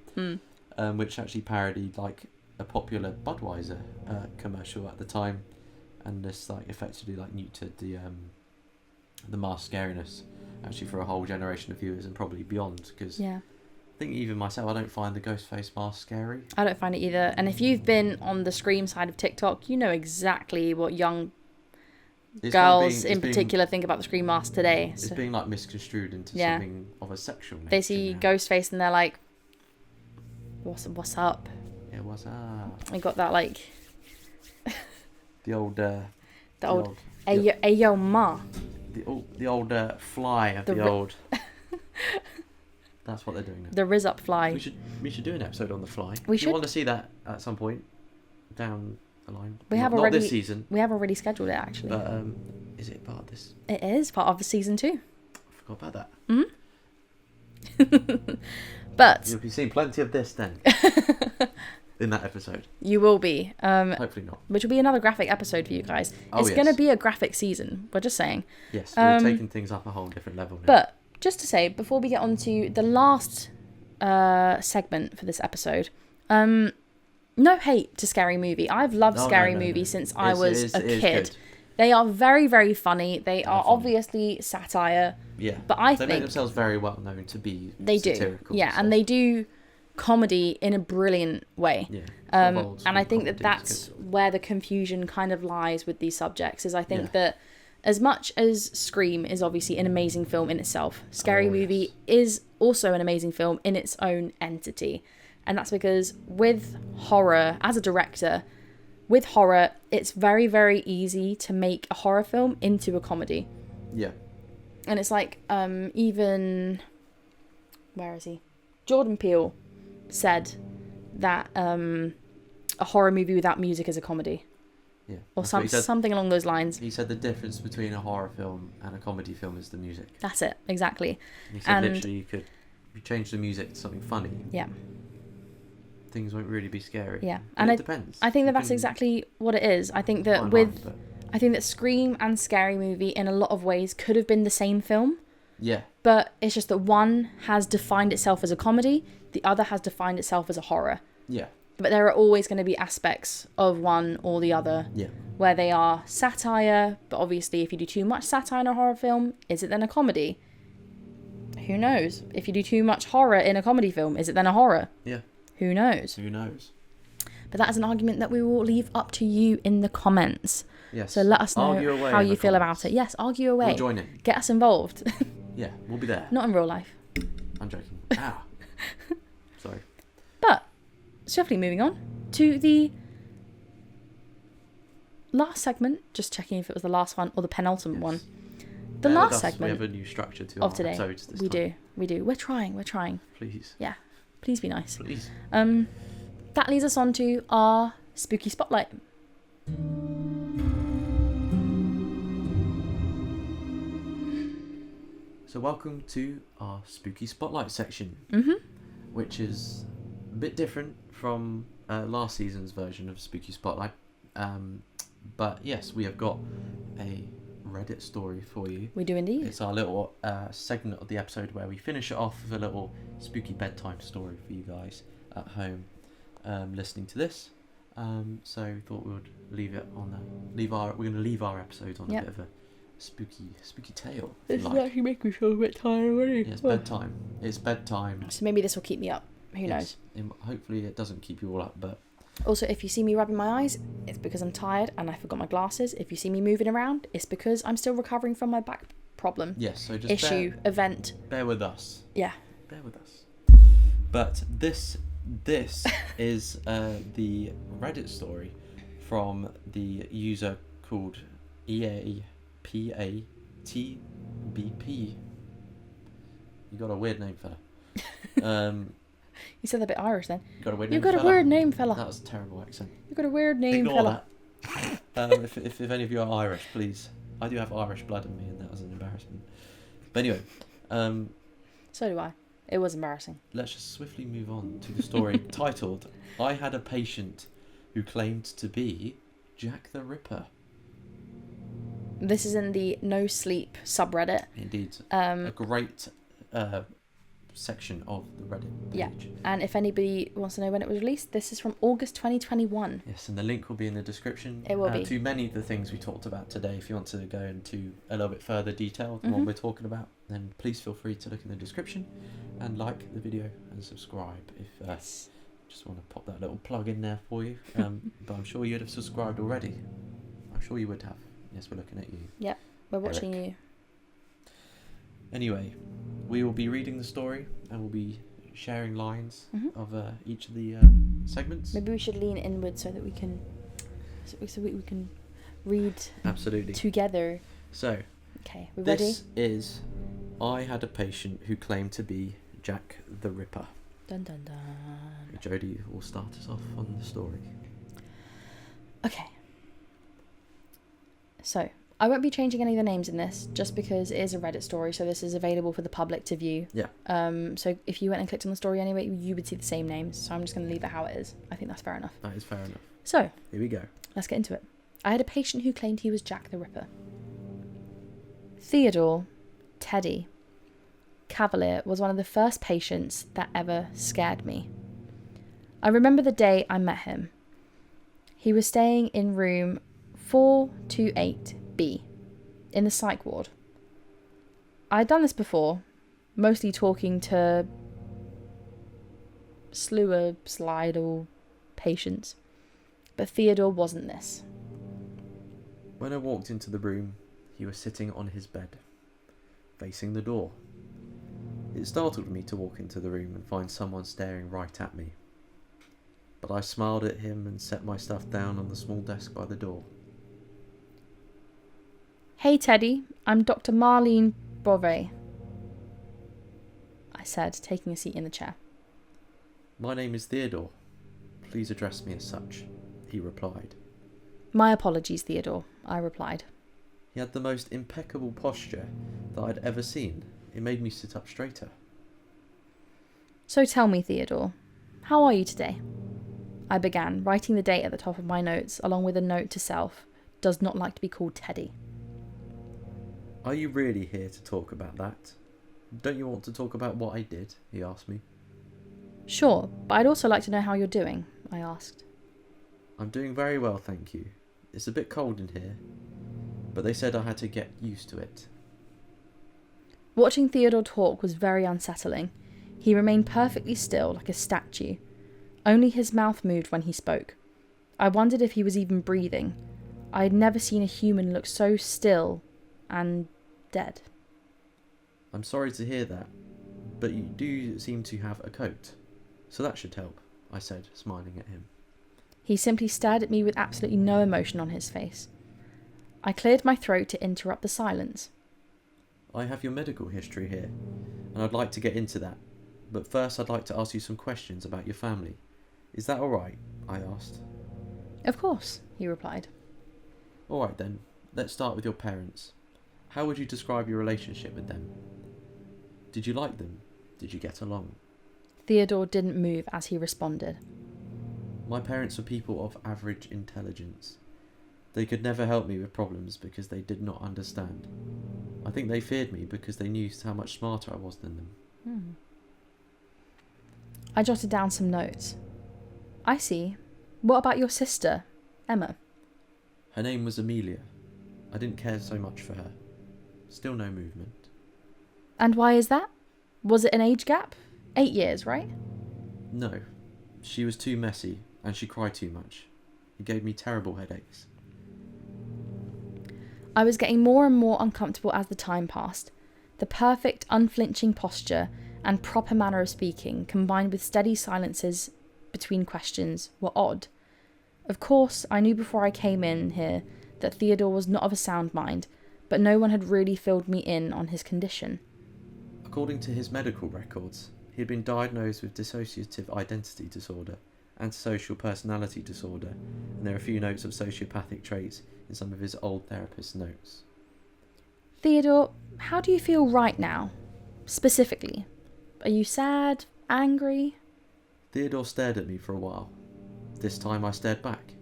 which actually parodied like a popular Budweiser commercial at the time, and this like effectively like neutered the mask scariness actually for a whole generation of viewers and probably beyond, because I think even myself, I don't find the Ghostface mask scary. I don't find it either. And if you've been on the Scream side of TikTok, you know exactly what young girls in particular think about the Scream mask today. It's being like misconstrued into something of a sexual nature. They see Ghostface and they're like, what's up? Yeah, what's up? I got that like the old Ayo Ma. The old fly of the old. That's what they're doing now. The Wazzup fly. We should do an episode on the fly. We should. You want to see that at some point down the line? Not this season. We have already scheduled it actually. But is it part of this? It is part of season 2. I forgot about that. But you'll be seeing plenty of this then. In that episode. You will be. Hopefully not. Which will be another graphic episode for you guys. It's going to be a graphic season. We're just saying. Yes, we're taking things up a whole different level now. But just to say, before we get on to the last segment for this episode, no hate to Scary Movie. I've loved Scary Movie since I was a kid. Good. They are very, very funny. They are obviously satire. Yeah. But I think they make themselves very well known to be satirical. Yeah, and they do comedy in a brilliant way. Yeah. And I think that's where the confusion kind of lies with these subjects, is I think that as much as Scream is obviously an amazing film in itself, Scary Movie yes. is also an amazing film in its own entity. And that's because with horror, as a director, with horror, it's very, very easy to make a horror film into a comedy. Yeah. And it's like, even... Where is he? Jordan Peele said that a horror movie without music is a comedy. Yeah. Or something along those lines. He said the difference between a horror film and a comedy film is the music. That's it, exactly. He said literally if you change the music to something funny, yeah, things won't really be scary. Yeah. But And it depends. I think that's exactly what it is. I think that I think that Scream and Scary Movie in a lot of ways could have been the same film. Yeah. But it's just that one has defined itself as a comedy, the other has defined itself as a horror. Yeah. But there are always going to be aspects of one or the other where they are satire. But obviously, if you do too much satire in a horror film, is it then a comedy? Who knows? If you do too much horror in a comedy film, is it then a horror? Yeah. Who knows? Who knows? But that is an argument that we will leave up to you in the comments. Yes. So let us know how you feel about it. Yes, argue away. We'll join in. Get us involved. Yeah, we'll be there. Not in real life. I'm joking. Ah. Sorry. But, swiftly moving on to the last segment. Just checking if it was the last one or the penultimate one. The last segment. We have a new structure to of our today. episodes this We time. do. We're trying. Please. Yeah. Please be nice. Please. That leads us on to our spooky spotlight. So welcome to our spooky spotlight section, which is a bit different from last season's version of spooky spotlight. But yes, we have got a Reddit story for you. We do indeed. It's our little segment of the episode where we finish it off with a little spooky bedtime story for you guys at home listening to this. So we thought we would leave it on we're going to leave our episode on a bit of a spooky tale. This is actually making me feel a bit tired already. Yeah, it's bedtime. So maybe this will keep me up. Who knows? Hopefully it doesn't keep you all up, but... Also, if you see me rubbing my eyes, it's because I'm tired and I forgot my glasses. If you see me moving around, it's because I'm still recovering from my back problem. Yes, so just event. Bear with us. Yeah. Bear with us. But this is the Reddit story from the user called EAPATBP. You got a weird name, fella. You said that a bit Irish then. You got a weird name, fella. That was a terrible accent. You got a weird name, Ignore fella. That. If any of you are Irish, please. I do have Irish blood in me, and that was an embarrassment. But anyway, so do I. It was embarrassing. Let's just swiftly move on to the story titled "I Had a Patient Who Claimed to Be Jack the Ripper." This is in the No Sleep subreddit. Indeed, a great section of the Reddit page. Yeah, and if anybody wants to know when it was released, this is from August 2021. Yes, and the link will be in the description. It will be. To many of the things we talked about today. If you want to go into a little bit further detail than what we're talking about, then please feel free to look in the description and like the video and subscribe if just want to pop that little plug in there for you. But I'm sure you'd have subscribed already. I'm sure you would have. Yes, we're looking at you. Yeah, we're watching you. Anyway, we will be reading the story and we'll be sharing lines of each of the segments. Maybe we should lean inward so that we can read absolutely together. So, okay, we ready? This is I Had a Patient Who Claimed to Be Jack the Ripper. Dun dun dun. Jodie will start us off on the story. Okay. So, I won't be changing any of the names in this, just because it is a Reddit story, so this is available for the public to view. Yeah. So if you went and clicked on the story anyway, you would see the same names, so I'm just going to leave it how it is. I think that's fair enough. That is fair enough. So, here we go. Let's get into it. I had a patient who claimed he was Jack the Ripper. Theodore Teddy Cavalier was one of the first patients that ever scared me. I remember the day I met him. He was staying in room 428B in the psych ward. I had done this before, mostly talking to suicidal patients, but Theodore wasn't this. When I walked into the room, he was sitting on his bed, facing the door. It startled me to walk into the room and find someone staring right at me. But I smiled at him and set my stuff down on the small desk by the door. "Hey Teddy, I'm Dr. Marlene Beauvais," I said, taking a seat in the chair. "My name is Theodore. Please address me as such," he replied. "My apologies, Theodore," I replied. He had the most impeccable posture that I'd ever seen. It made me sit up straighter. "So tell me, Theodore, how are you today?" I began, writing the date at the top of my notes, along with a note to self: does not like to be called Teddy. "Are you really here to talk about that? Don't you want to talk about what I did?" he asked me. "Sure, but I'd also like to know how you're doing," I asked. "I'm doing very well, thank you. It's a bit cold in here, but they said I had to get used to it." Watching Theodore talk was very unsettling. He remained perfectly still, like a statue. Only his mouth moved when he spoke. I wondered if he was even breathing. I had never seen a human look so still and dead. "I'm sorry to hear that, but you do seem to have a coat, so that should help," I said, smiling at him. He simply stared at me with absolutely no emotion on his face. I cleared my throat to interrupt the silence. "I have your medical history here, and I'd like to get into that, but first I'd like to ask you some questions about your family. Is that alright?" I asked. "Of course," he replied. "Alright then, let's start with your parents. How would you describe your relationship with them? Did you like them? Did you get along?" Theodore didn't move as he responded. "My parents were people of average intelligence. They could never help me with problems because they did not understand. I think they feared me because they knew how much smarter I was than them." I jotted down some notes. "I see. What about your sister, Emma?" "Her name was Amelia. I didn't care so much for her. Still no movement." "And why is that? Was it an age gap? 8 years, right?" "No. She was too messy, and she cried too much. It gave me terrible headaches." I was getting more and more uncomfortable as the time passed. The perfect, unflinching posture and proper manner of speaking, combined with steady silences between questions, were odd. Of course, I knew before I came in here that Theodore was not of a sound mind, but no one had really filled me in on his condition. According to his medical records, he had been diagnosed with dissociative identity disorder, antisocial personality disorder, and there are a few notes of sociopathic traits in some of his old therapist's notes. "Theodore, how do you feel right now? Specifically? Are you sad? Angry?" Theodore stared at me for a while. This time I stared back.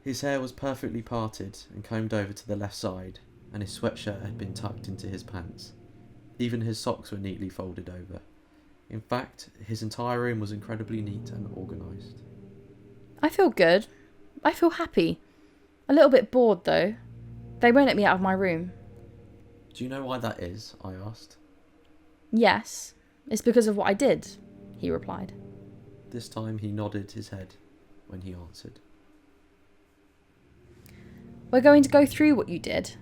His hair was perfectly parted and combed over to the left side, and his sweatshirt had been tucked into his pants. Even his socks were neatly folded over. In fact, his entire room was incredibly neat and organised. "I feel good. I feel happy. A little bit bored, though. They won't let me out of my room." "Do you know why that is?" I asked. "Yes, it's because of what I did," he replied. This time he nodded his head when he answered. "We're going to go through what you did,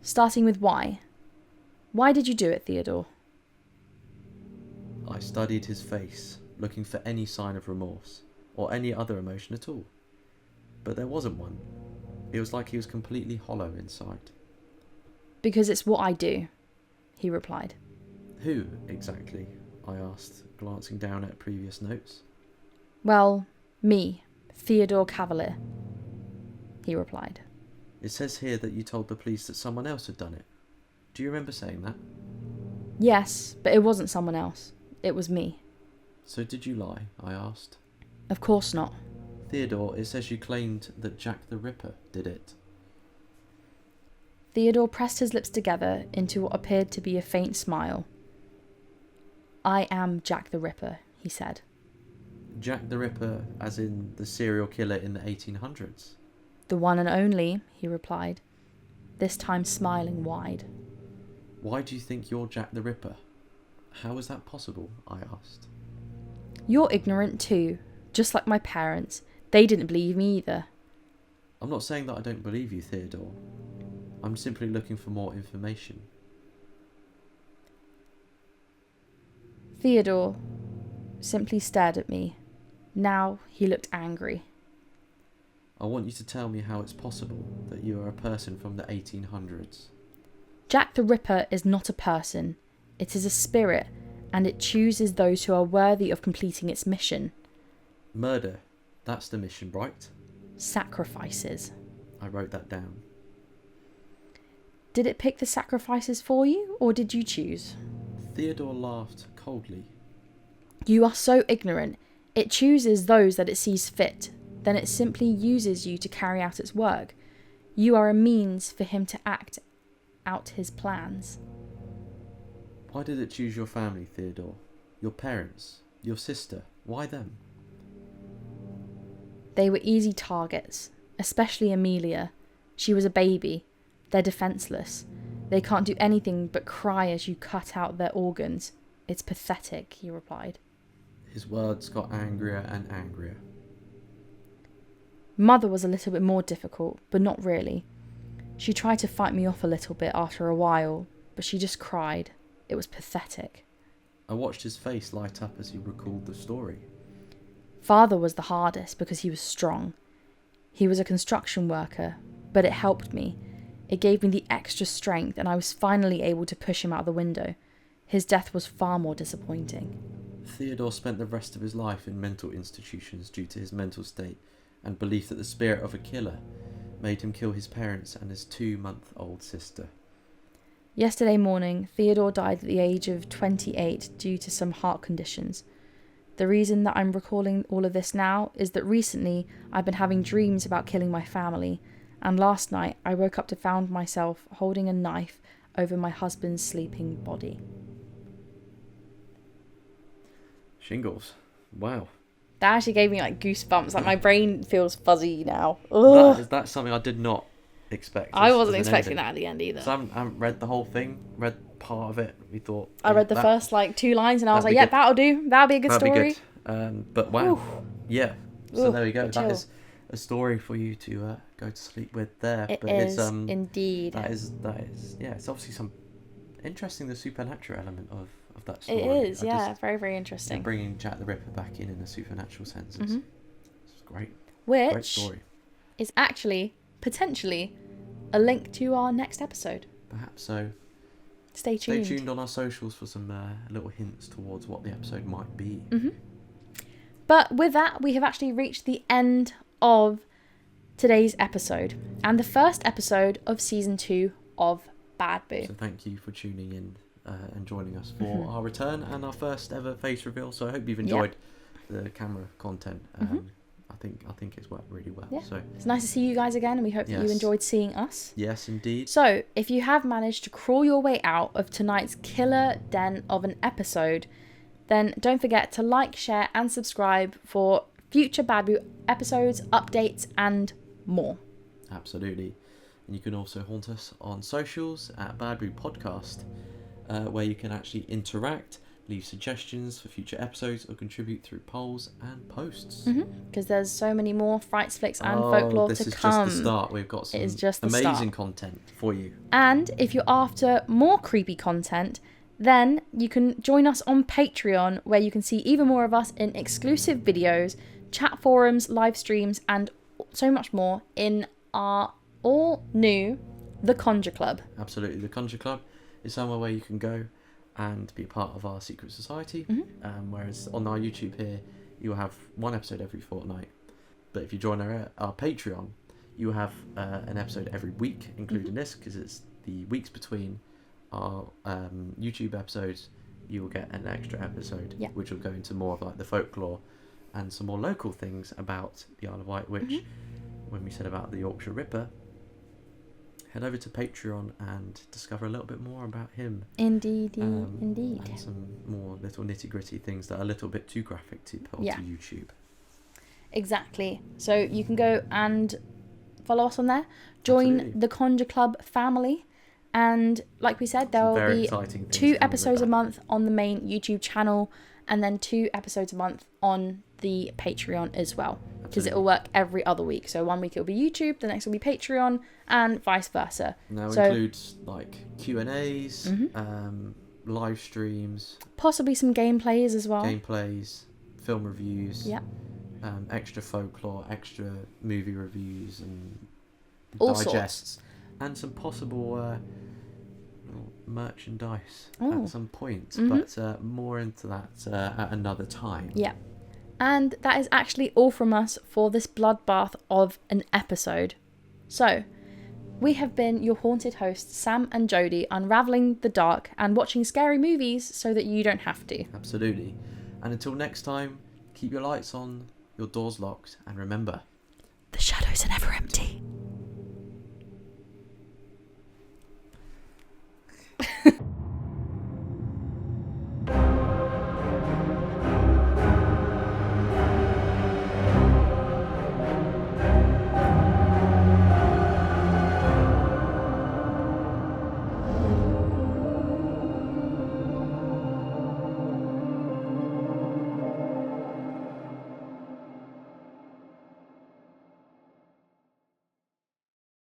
starting with why. Why did you do it, Theodore?" I studied his face, looking for any sign of remorse, or any other emotion at all. But there wasn't one. It was like he was completely hollow inside. "Because it's what I do," he replied. "Who, exactly?" I asked, glancing down at previous notes. "Well, me, Theodore Cavalier," he replied. "It says here that you told the police that someone else had done it. Do you remember saying that?" "Yes, but it wasn't someone else. It was me." "So did you lie?" I asked. "Of course not." "Theodore, it says you claimed that Jack the Ripper did it." Theodore pressed his lips together into what appeared to be a faint smile. "I am Jack the Ripper," he said. "Jack the Ripper, as in the serial killer in the 1800s? "The one and only," he replied, this time smiling wide. "Why do you think you're Jack the Ripper? How is that possible?" I asked. "You're ignorant too, just like my parents. They didn't believe me either." "I'm not saying that I don't believe you, Theodore. I'm simply looking for more information. Theodore simply stared at me. Now he looked angry. I want you to tell me how it's possible that you are a person from the 1800s. Jack the Ripper is not a person. It is a spirit, and it chooses those who are worthy of completing its mission. Murder, that's the mission, right? Sacrifices. I wrote that down. Did it pick the sacrifices for you, or did you choose? Theodore laughed coldly. You are so ignorant. It chooses those that it sees fit. Then it simply uses you to carry out its work. You are a means for him to act out his plans. Why did it choose your family, Theodore? Your parents? Your sister? Why them? They were easy targets, especially Amelia. She was a baby. They're defenceless. They can't do anything but cry as you cut out their organs. It's pathetic, he replied. His words got angrier and angrier. Mother was a little bit more difficult, but not really. She tried to fight me off a little bit after a while, but she just cried. It was pathetic. I watched his face light up as he recalled the story. Father was the hardest because he was strong. He was a construction worker, but it helped me. It gave me the extra strength, and I was finally able to push him out the window. His death was far more disappointing. Theodore spent the rest of his life in mental institutions due to his mental state and belief that the spirit of a killer made him kill his parents and his 2-month-old sister. Yesterday morning, Theodore died at the age of 28 due to some heart conditions. The reason that I'm recalling all of this now is that recently I've been having dreams about killing my family, and last night I woke up to find myself holding a knife over my husband's sleeping body. Shingles. Wow. That actually gave me like goosebumps. Like my brain feels fuzzy now. Ugh. That's something I did not expect. I wasn't expecting that at the end either. So I haven't read the whole thing, read part of it. We thought... I read the first like 2 lines and I was like, yeah, that'll do. That'll be a good story. Be good. But wow. Oof. Yeah. So Oof, there we go. chill. That is a story for you to go to sleep with there. It but is, it's, indeed. That is, yeah, it's obviously some interesting, the supernatural element of that story. It is, yeah, very, very interesting. Bringing Jack the Ripper back in a supernatural sense. It's great. Great story. Is actually, potentially, a link to our next episode. Perhaps so. Stay tuned. Stay tuned on our socials for some little hints towards what the episode might be. But with that, we have actually reached the end of today's episode and the first episode of season 2 of Bad Boo. So thank you for tuning in and joining us for our return and our first ever face reveal. So I hope you've enjoyed the camera content. I think it's worked really well. Yeah. So it's nice to see you guys again, and we hope that you enjoyed seeing us. Yes, indeed. So if you have managed to crawl your way out of tonight's killer den of an episode, then don't forget to like, share and subscribe for future Bad Boo episodes, updates and more. Absolutely. And you can also haunt us on socials at Bad Boo Podcast, where you can actually interact, leave suggestions for future episodes, or contribute through polls and posts. Because there's so many more Frights, Flicks and Folklore to come. This is just the start. We've got some amazing content for you. And if you're after more creepy content, then you can join us on Patreon, where you can see even more of us in exclusive videos, chat forums, live streams, and so much more in our all new The Conjure Club. Absolutely. The Conjure Club is somewhere where you can go and be a part of our secret society. Whereas on our YouTube here, you'll have one episode every fortnight. But if you join our Patreon, you have an episode every week, including this, because it's the weeks between our YouTube episodes. You will get an extra episode, which will go into more of like the folklore and some more local things about the Isle of Wight, which when we said about the Yorkshire Ripper, head over to Patreon and discover a little bit more about him. Indeed. And some more little nitty-gritty things that are a little bit too graphic to put onto YouTube. Exactly. So you can go and follow us on there. Join the Conjure Club family. And like we said, there will be 2 episodes a month on the main YouTube channel, and then 2 episodes a month on the Patreon as well. because it will work every other week. So one week it'll be YouTube, the next will be Patreon, and vice versa. And that so, includes like Q&As, live streams, possibly some gameplays as well. Gameplays, film reviews, yeah, extra folklore, extra movie reviews, and all digests, sorts. and some possible merchandise Ooh. at some point. Mm-hmm. But more into that at another time. Yeah. And that is actually all from us for this bloodbath of an episode. So, we have been your haunted hosts, Sam and Jodie, unravelling the dark and watching scary movies so that you don't have to. Absolutely. And until next time, keep your lights on, your doors locked, and remember, the shadows are never empty.